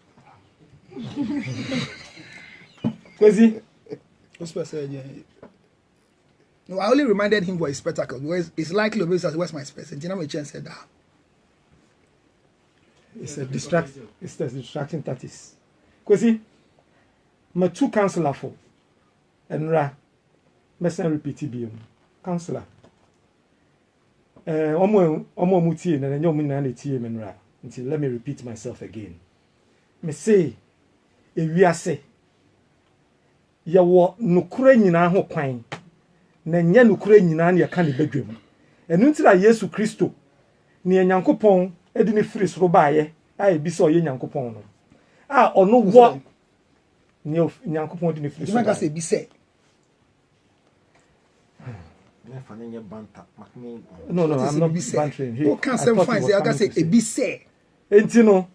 Kwesi. What's person? No, I only reminded him for his spectacle because it's likely to be where's my space. And Tina Chen said that. It's a distracting tactics. Kwesi, my two counselor for and Ra, Messen repeat BM. Counselor. Omo muti and then young man and Ra. Until let me repeat myself again. Me say, if we are say, ya wo nukure nyina ho kwan. Na nya nukure nyina na yaka ne badwam enu ntira Yesu Kristo ne Nyankopon edi ne firi soro baaye a ebi so ye Nyankopon no a ono wo ne Nyankopon edi ne firi soro baaye ebi se no I'm not bantering here. Who can say fine say I can say ebi se enti no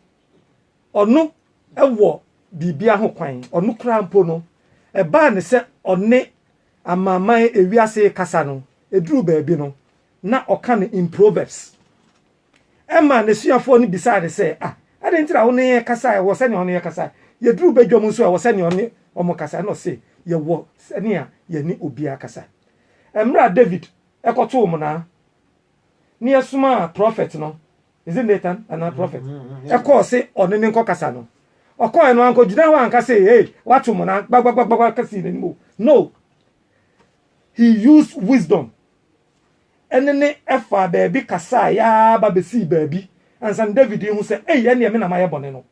ono ewo bibia ho kwan ono kra mpo no e ba ne se one amama ewiase kasa no eduru baabi no na oka ne in Proverbs ema ne suafo no bisa ne se adentira wo ne kasa wo se ne ono ye kasa ye duru badwom nso wo se ne ono omo kasa no se ye wo se ne a ye ni obia kasa emra David ekoto mo na ne yesuma prophet no is it Nathan and prophet eko se ono ne nko kasa no okoy no anko gina ho anka se hey watu mo na gbagbagbagba kasi ne mo no. He used wisdom. And then efa baby kasa ya babesi baby. And some David who said, hey, any amena maya boneno.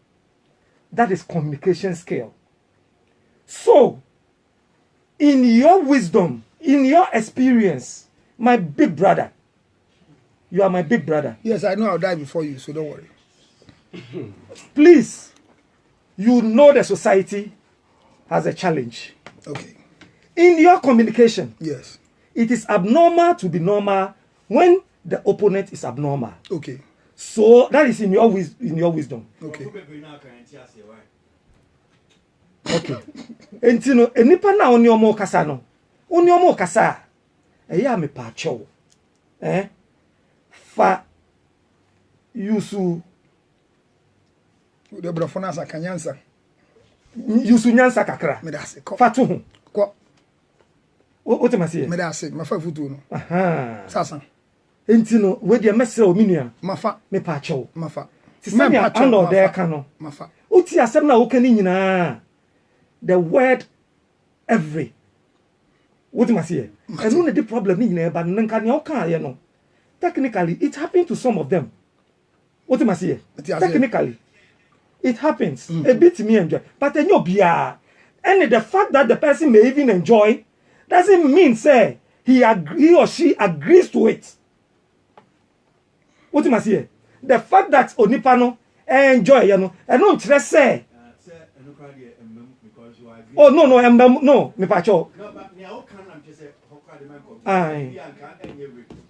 That is communication skill. So, in your wisdom, in your experience, my big brother, you are my big brother. Yes, I know I'll die before you, so don't worry. Please, you know the society has a challenge. Okay. In your communication, Yes. it is abnormal to be normal when the opponent is abnormal. Okay. So that is in your wisdom. Okay. Okay. Enti no enipa na oni omo kasa no. Oni omo kasa. Eya me pa chew. Fa yusu The brofona sa kanyansa. yusu nyansa kakra. Me da se ko. Fa to ho. Ko. O te masi. Me da se ma fa futu no. Aha. Sasa. Enti no we de mesra o minua. Ma fa. Me pa chew. Ma fa. Ti se me ando de ka no. Ma fa. Uti asem na wo ka ni nyina. The word every. What you must say? And only the problem in but no. Technically, it happened to some of them. What you must say? Technically, it happens. A bit me enjoy. But then you be and the fact that the person may even enjoy doesn't mean say he or she agrees to it. What you must say? The fact that Onipano enjoy, you know, and don't say. Oh no, me pacho.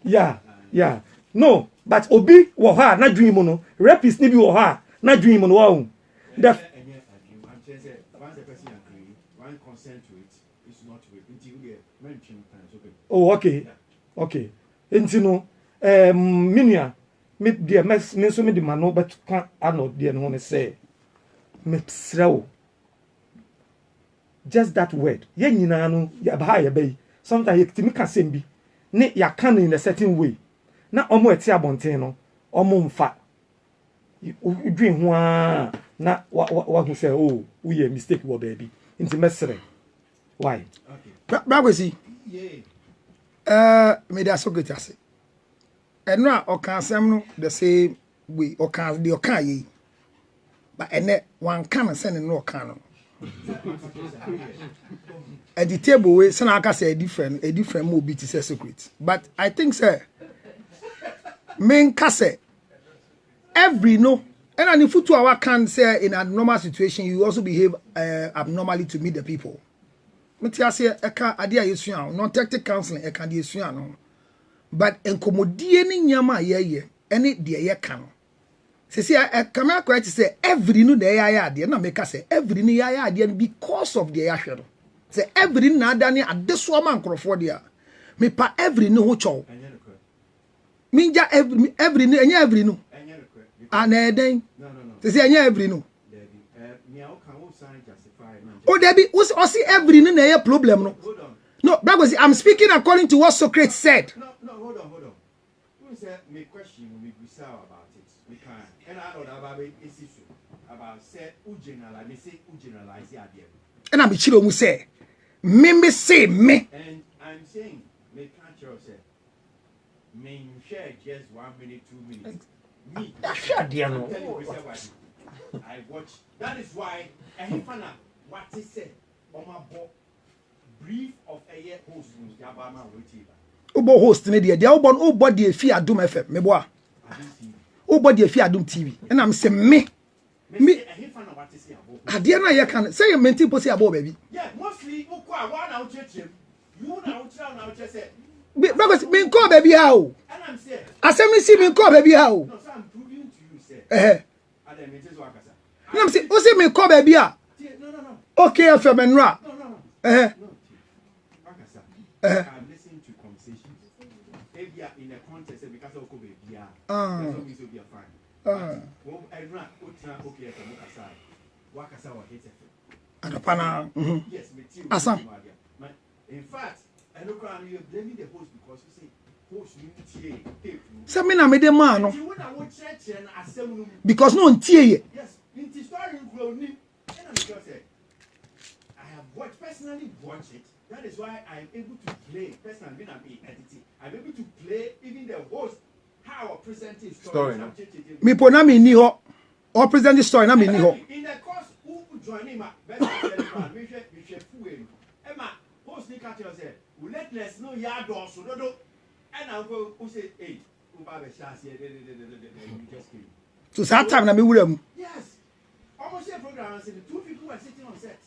Yeah. No, but obi wo ha na dream no. Rapist ni bi wo ha na dream no wa. The once the person agree, one consent to it is not rape. Until you mention times, okay. Oh, okay. Okay. Enti no minua me de me so me de mano bet kwa ano de no ne say me psrewo. Just that word. Ye nyina no ya ba ya bay. Sometimes you timi ka sem bi. Ne ya can in a certain way. Na omo eti abonten no, omo mfa. You dream ho na wa who say oh, we a mistake wo baby. Inti mesre. Why? Okay. Bragwesi. Yeah. Me da Socrates ase. Eno a oka asem no the same way oka de oka ye. But ene wan kan se ne no oka no. At the table way so I can say a different mobility say secret. But I think sir main kase every no and if you our can say in a normal situation you also behave abnormally to meet the people. Metia say eka adia yesuan non tactic counseling eka de yesuan no. But enkomodie ni nyama ye ene de ye ka no. See, come correct to say every new day I had, na make us say every new I had because of the asher. Say every na dani at this woman Crawfordia. Me pa every new chow. Minja every new. And then to say every new. Oh, Debbie, was also every new problem. No, because I'm speaking according to what Socrates said. No, hold on. Who said me question we about it? We can. And I know that about issue about say who generalize the idea. And I'm chilo mu say say me. And I'm saying me can't say me share just 1 minute, 2 minutes. Me I watch. That is why what he said on my book brief of a year host Yabama waiting. Ubo host ne de ubon ubodi efi adum FM me boa ubodi efi adum TV and I'm say me ade na ye kan say you maintain posi abo baby yeah mostly ukwa one out chechem you na say because me call baby how and I'm say asem see me call baby how no so I'm proving to you say and I'm say o say me call baby ah no okay FM enra no I'm listening to conversations. If you are in a context because of COVID, that's always will be a fine. Well, I run okay from Wakasa or hate Adapana. Yes, Asa. In fact, I look around you blaming the host because you say host you Say me na me de man no. Because no ntie. Yes, in the story I have personally watched it. That is why I'm able to play, personally, when I'm editing, I'm able to play even the host, how I present his story. Me pona me ni ho. Or present the story na me ni ho. In the course, who join him, we should fool him. Emma, host Nick Carter said, we let us know yard or so, and I'll go, who say, hey, who buy the shots here, just came. So that time na me wura mu. Yes. Almost a program, I said, the 2 people were sitting on set.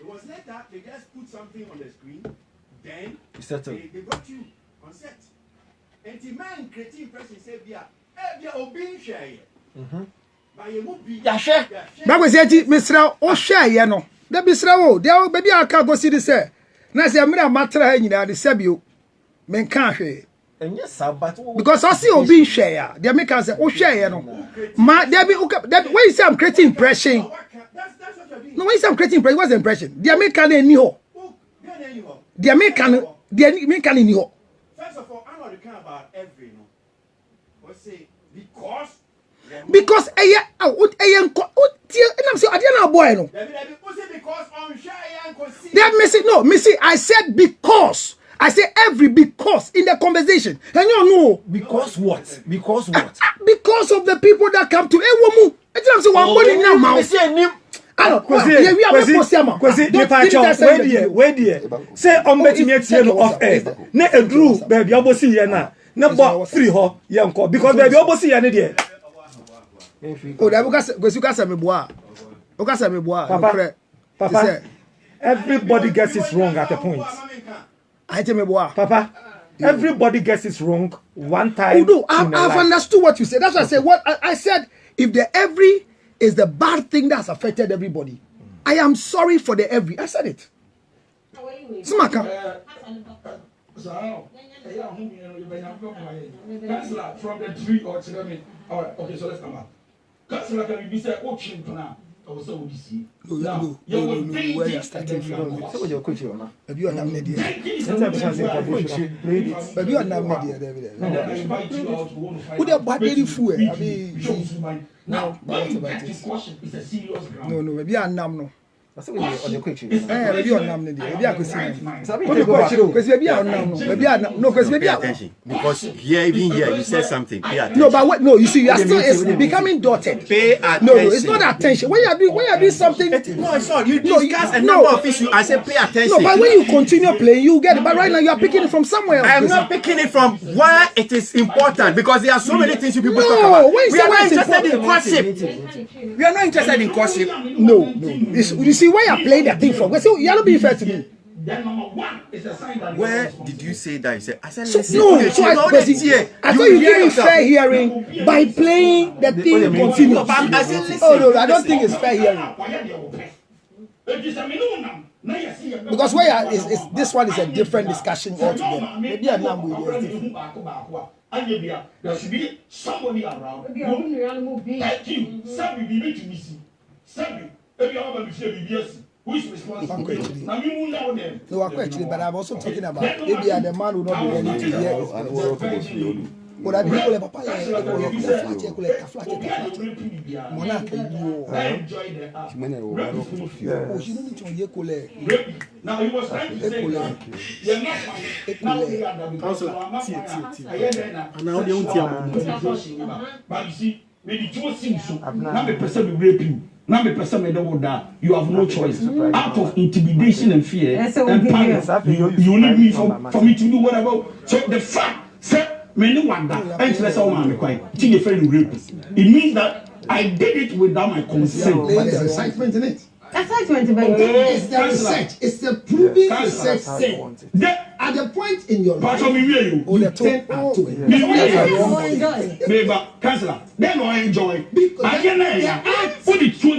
It was later they just put something on the screen, then they brought you on set. And the man creating impression said, "Bia, obi share." By a movie, that was it, Mr. O'Shea, no. The Bisra, there, baby, I can't go see this. Now, say, I'm not matter in the Sebio. Men can't hear. And yes, sir, but Because I see Obi share. They make us say, O'Shea, no. Ma, there be, when you say I'm creating impression. No, when you say I'm creating impression, what's the impression? They make an anyhow. They make an anyhow. First of all, I'm not the kind about every no. But say because and I'm saying I didn't boy no. That Missy, I said because. I say every because in the conversation. And you know because what? Because what? Because of the people that come to Ewomu. I'm saying one money in your mouth. I don't where say on betting yet off air. Ne a drew baby obosi yana. Number 3 ho yanko because baby obosi yana there. Oh, that because you got some bois. Papa, everybody gets it wrong at a point. I tell me bois. Papa, everybody gets it wrong one time. Oh no, I've understood what you said. That's why I said what I said. If the every is the bad thing that's affected everybody, I am sorry for the every. I said it. Smaka. From the tree or to all right, okay, so let's come back. Councillor, can you say auction now? No, where you're starting from. So your question, man. Maybe you are not media. Maybe you are not media. Who the bad lady fool? I mean, no, maybe you are no. That's what on the question. Maybe you are not media. Maybe I could see. Because maybe I no. Maybe I no. Because maybe attention. Because here, even here, you said something. Pay attention. No, but what? No, you see, you are still it's becoming dotted. Pay attention. No, it's not attention. When you do something, No, it's not. You discuss a number of issues. I said pay attention. No, but when you continue playing, you get it. But right now, you are picking it from somewhere else. I am not picking it from where it is important because there are so many things you people talk about. We are not interested in gossip. We are not interested in gossip. No. You see where you are playing that thing from? So you are not being fair to me. Then number 1 is a sign that. Where did you say that? You said I said listen. No, so I thought you gave me fair hearing by playing the thing continuous. Oh no, I don't think it's fair hearing. Because where is this one is a different discussion altogether. Maybe a number is different. There should be somebody around. Thank you. Who is responsible? No, actually, but I'm also talking about maybe the man who not be ready to hear. But I think all papa now he was trying to say you're not but you see, when the two things so now the person will rape you. Now the person made that you have no choice. Out of intimidation and fear and panic, you need me for me to do whatever. So the fact said many wonder and let's all man quiet. It means that I did it without my consent. But there's excitement in it. Excitement, it's the research. It's the proving research. At the point in your life, you turn out to it. Councillor, then I enjoy. Put the truth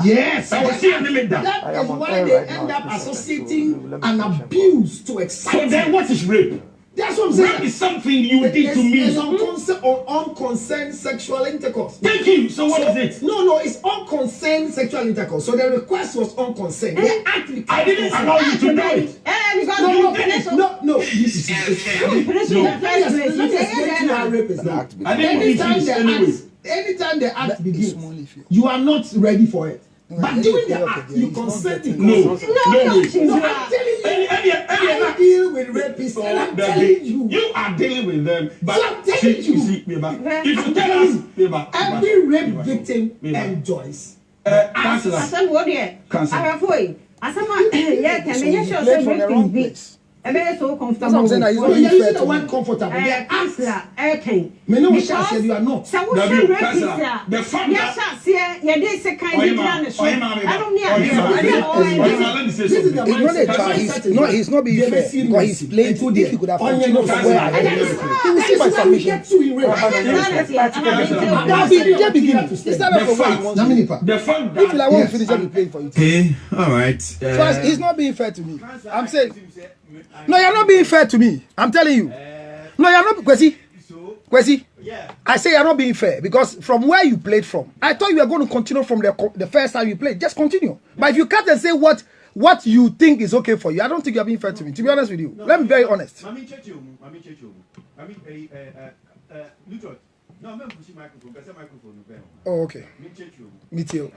yes, I was seeing them in that. That is why they end up associating an abuse to excitement. So then what is rape? That's what I'm saying. Rape is something you did to me. It's unconcerned sexual intercourse. Thank you. So what is it? No, it's unconcerned sexual intercourse. So the request was unconcerned. The act I didn't allow you to do it. No. Anytime the act begins, you are not ready for it. But during the act, you consent. No. I'm telling you, I deal with rapists, and I'm telling you. You are dealing with them. But so I'm telling you, if you tell us, every rape victim enjoys. Councillor. so comfortable. That's what I'm saying. That he's Oh, not yeah, being you fair see the to word me. comfortable. They Kansler, King. Me no shall you are not. So what should the fact yes, sir, yeah, they say kind of he's not being fair because he's playing to if he could have continued from where I am. He will see my submission. He started from where he wants to. The fact If I won't finish, I'll be playing for you. Okay, all right. So he's not being fair to me. I'm saying, no, you're not being fair to me. I'm telling you. No, you're not, Kwesi. I say you're not being fair because from where you played from, I thought you were going to continue from the first time you played. Just continue. But if you can't and say what you think is okay for you, I don't think you're being fair to me. To be honest with you, let me be very honest. Oh, okay. Me too.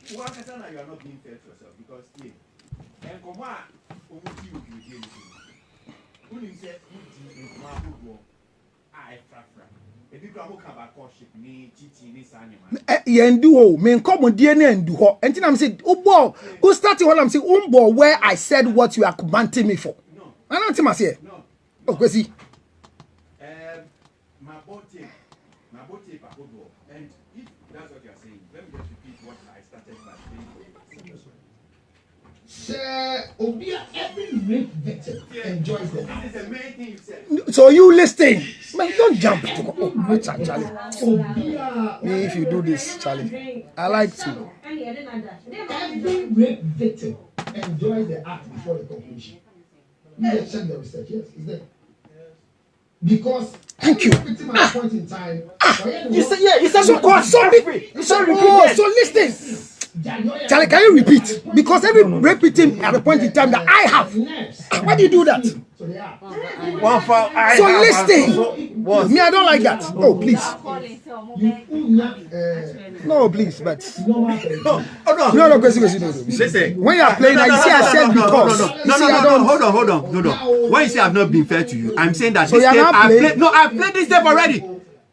You are not being fair to yourself because and come on, and I'm saying, oh, who started what I'm saying, where I said what you are commanding me for. I don't think I say. Oh, Kwesi. My body, and if that's what you're saying, let me just repeat what I started by saying. Every rape victim enjoys the This is the main thing you said. So you listen, man, don't jump to Charlie. If you do this, Charlie, I like to. Every rape victim enjoys the act before the conclusion. You just check the research. Yes, it's there. Because thank you. Victim at a point in time. You said yeah. You said so. So listen. Charlie, can you repeat? Because every rape victim at a point in time that I have. Why do you do that? So listen. Me, I don't like that. Oh, please. No, please, but no, Listen. when you are playing, you see, I said because. No, hold on. When you say I've not been fair to you, I'm saying that So this you are tape, not playing? I've played this tape already.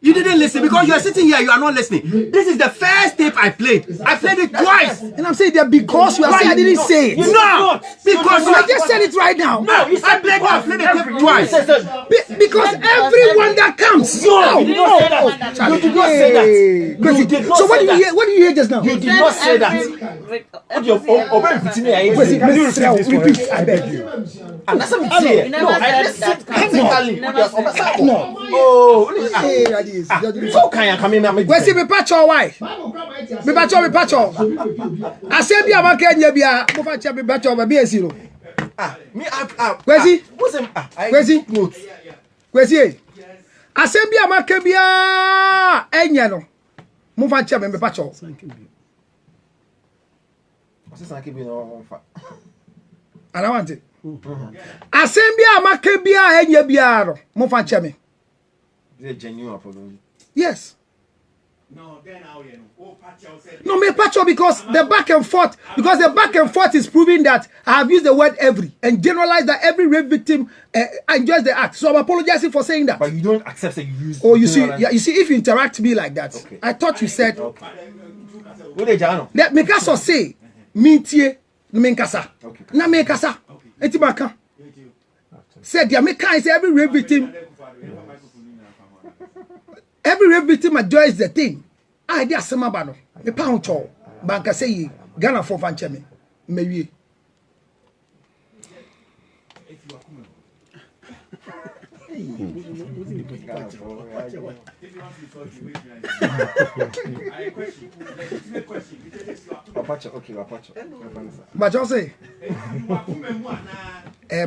You didn't listen because you are sitting here, you are not listening. This is the first tape I played. I played it twice. And I'm saying that because you are saying I didn't say it. No, because I just said it right now. No, I played the tape twice. Because everyone that comes. No, you did not say that. You did not say that. So what do you hear just now? You did not say that. Repeat, I beg you. And that's what I'm saying. No, I listened technically. No. Oh, So can you come in and make Where's me patcho why? Me patcho. I say be a Kenya be a mo patcho me patcho be zero. Me Kwesi? I say be a make be a enya no. Mo patcho me patcho. And I want it. I say be a make be a enya be a no. Mo patcho me. Is it genuine apology? Yes. No, then no, me patcho because the back and forth is proving that I have used the word every and generalized that every rape victim enjoys the act. So I'm apologizing for saying that. But you don't accept that you use. Oh, you see, if you interact me like that, okay. I thought you said. That me kasa say mintie me nkasa na me kasa enti maka said ya me kan say every rape victim enjoys the thing. I dey asema ba no me pa ho cho banka say yi Ghana for fan cheme me wie Bacho say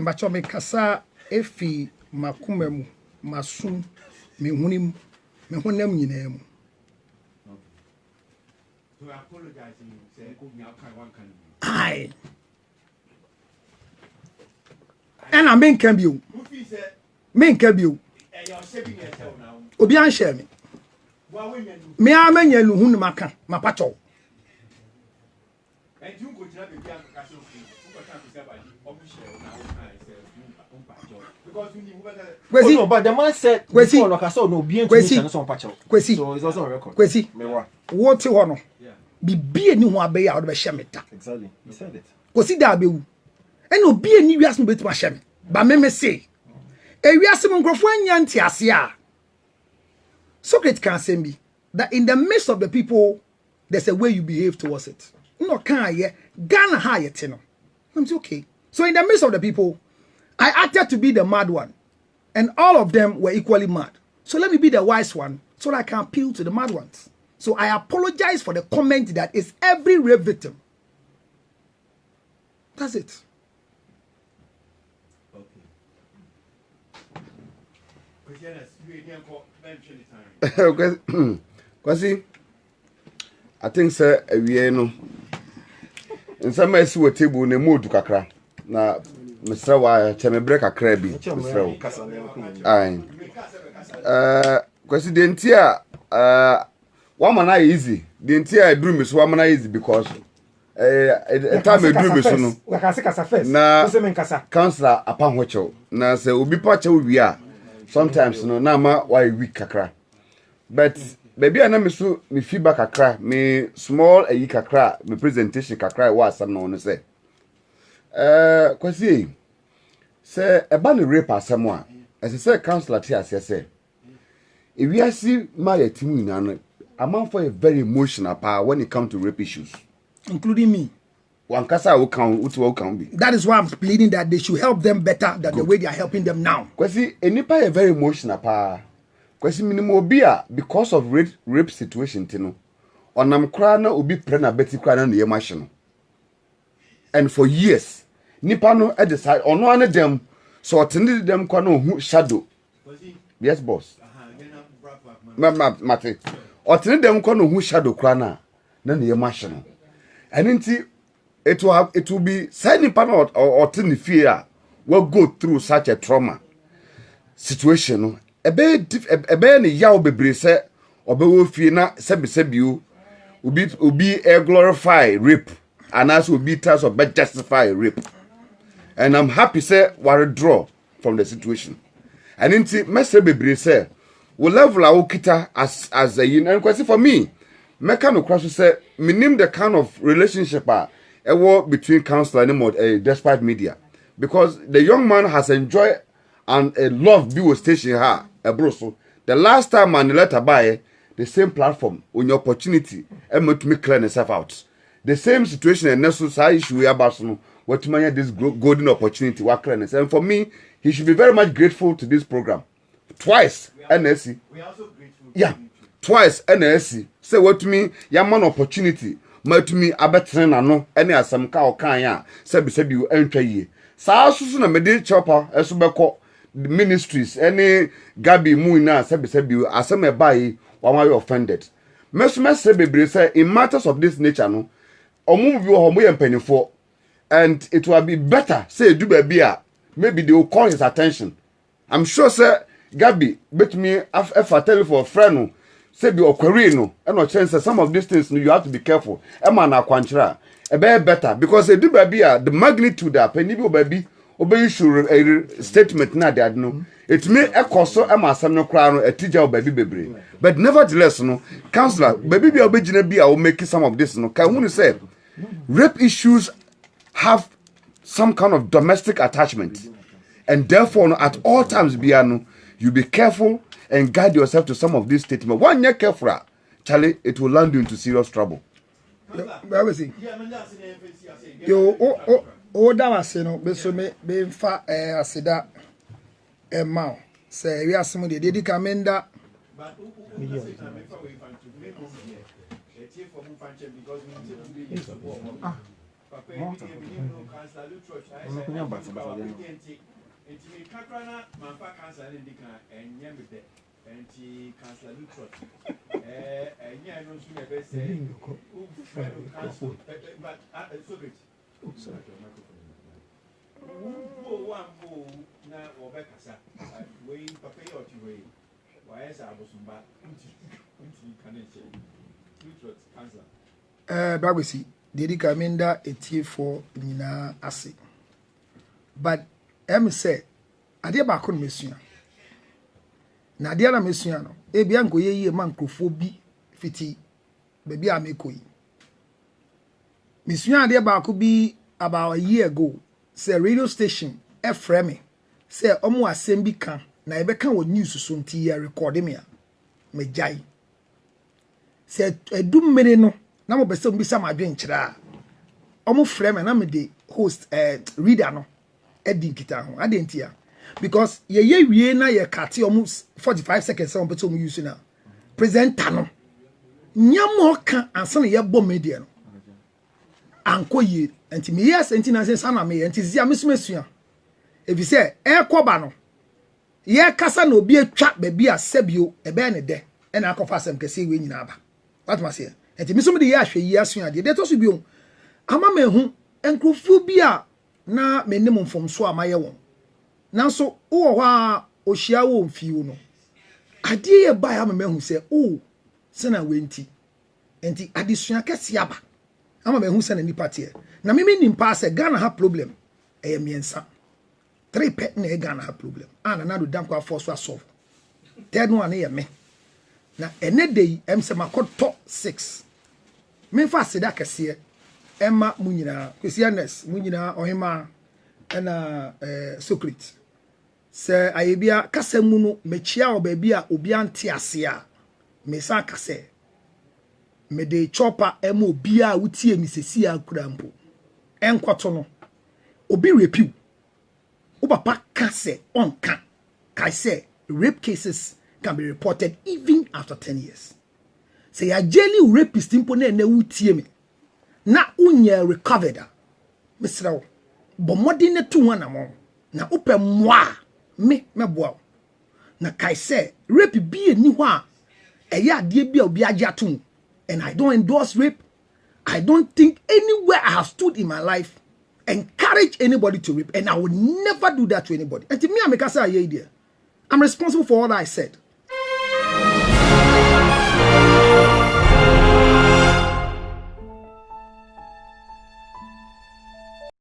bacho me kasa efi makumemu masum me hunim me honam nyina mu. Aye. And I mean can be men can be obi an share me. Me a manya lu hunu maka mapacho. Kwesi, no, but the man said Kwesi no be into so it's also on record. Kwesi. What you want? Be ni ho abeya o be share me ta. Exactly. He said it. Kwesi da abewu. and obi any wiase no betima hye me ba me say e wiase mo nkrofo anya ntiase a Socrates can say me that in the midst of the people there's a way you behave towards it. No can ye Ghana ha yet no. I'm say okay. So in the midst of the people I acted to be the mad one and all of them were equally mad. So let me be the wise one so that I can appeal to the mad ones. So I apologize for the comment that is every rape victim. That's it. Okay. Kwasi, I think sir we no. In some way see table ne mood kakra. Na Mr. Wa cheme break kakra bi. Mr. Ai. Kwasi the entire one man easy. The entire dream is one man easy because time a dream is no. We can say kasa first. Na kasa. Councillor upon hocho. Na say obi pacha we are. Sometimes no na ma why weak kakra. But baby ana me so me feedback kakra, me small ayi kakra, me presentation kakra wa asam no say. Kwasi say eba ne rape asam a. As I say councillor ti ase say. If we see my team no, I'm for a very emotional power when it comes to rape issues, including me. One kasa will count be. That is why I'm pleading that they should help them better than the way they are helping them now. Kwasi enipa a very emotional power. Kwasi minimum obia because of rape situation tino. Onam kra na obi pre na beti kra na ye machine. And for years, nipa no e decide ono ane dem so otene dem kwa no hu shadow. Yes boss. Mate. Otene dem kwa no hu shadow kra na ye machine. And nti it will be signing panel or tiny fear will go through such a trauma situation. A bear ni yaw Abrebrese or be fear na sebi will be a glorify rape and as will be task of justify rape. And I'm happy say what a draw from the situation. And inti Mr. Abrebrese will level our kita as a union question for me. Mekano cross say minim the kind of relationship a war between councillor and despite media because the young man has enjoyed and a love be station here Abrebrese. The last time man letter by the same platform on your opportunity and to make clear himself out. The same situation and necessary issue about what to this golden opportunity what clearness. And for me, he should be very much grateful to this program. Twice NSC. We are also grateful. Yeah. Twice NSC. Say what to me, young man opportunity. To me abetre na no ene asem ka o kan ya sebi o entwa yie saa susu na mede chopper eso beko ministries ene gabi mu na sebi asem e bai wa ma offended mesumese bebre say in matters of this nature no omu bi wo mo ye mpanifo and it will be better say do baby a maybe they will call his attention. I'm sure say Gabi bet me if I tell you for a friend no say be okwari no and no chance some of these things you have to be careful e ma na kwanchira e be better because e do baby the magnitude that penny be baby obey issue a statement na that no it may ekoso e ma asem no kra no atija baby bebre but nevertheless no counselor baby be obegina bi a o make some of this no can who say rape issues have some kind of domestic attachment and therefore no, at all times biano you be careful and guide yourself to some of these statements. One year careful, Charlie, it will land you into serious trouble. That was it. Yo, that was no. Beso me fa asida emma. Say we are some de dey kamenda. Anti Councillor Lutterodt. Yeah, I know she never say. But so great. One go now or back as a way, Papa or two way. Why is I was back? Lutterodt, Councillor. Babisi, Dedi Kamenda etie for Nina Ase. But em say, Adia Bakon Messia. Na dia na mesua no e bia nkoye yie ma nkrofo bi fiti baby amekoi mesua ade ba ko bi about a year ago say radio station frɛ me say ɔmo asɛm bi ka na ɛbɛka wɔ news so nti yɛ record me a me jai say edum mere no na mo bɛsɛ mbi sam adwen kyerɛ a ɔmo frɛ me na me de host reader no edi nkita ho adentia because ye wie na ye kate almost 45 seconds on beto mu use na presenter no nyamo ka ansa na ye bɔ media no anko ye enti me yes enti na sensa na me enti zia mesumesua ebi se ekoba no ye kasa na obi atwa ba bi asebio ebe ne de e na akɔfa asɛm kɛse we nyina aba what must say enti mesum de ye ahwɛ yi asua de to so bio ama mehu enkrofo bi a na menim mfomso amaye won nanso wo hɔ a ohia wo mfiu no ade ye ba ya mehu sɛ o sena wenti enti adesua kɛse aba ama mehu sɛ na nipa te na me nimpa sɛ Ghana ha problem ɛyɛ miensa 3 pet na Ghana ha problem ana na do danko afɔ so asolve third one na me na ene dey em sɛ makɔtɔ 6 me fa seda kɛse Emma munyina Christianes munyina ohima na Socrates se ayebia kasa mu no mechia obabi a obi ante ase a me sa kase me de chopper ema obi a wutie mi sesi akura mpo enkoto no obi repew obapa kase onka kai say rape cases can be reported even after 10 years say ya jeli rapist mpo na wutie mi na unye recovered misra wo bo modern ne tu wana mo na ope mwa me meboa na kai say rape bi eni ho a eya ade bi a obi agye atom and I don't endorse rape. I don't think anywhere I have stood in my life encourage anybody to rape, and I would never do that to anybody. And to me, I'm responsible for what I said.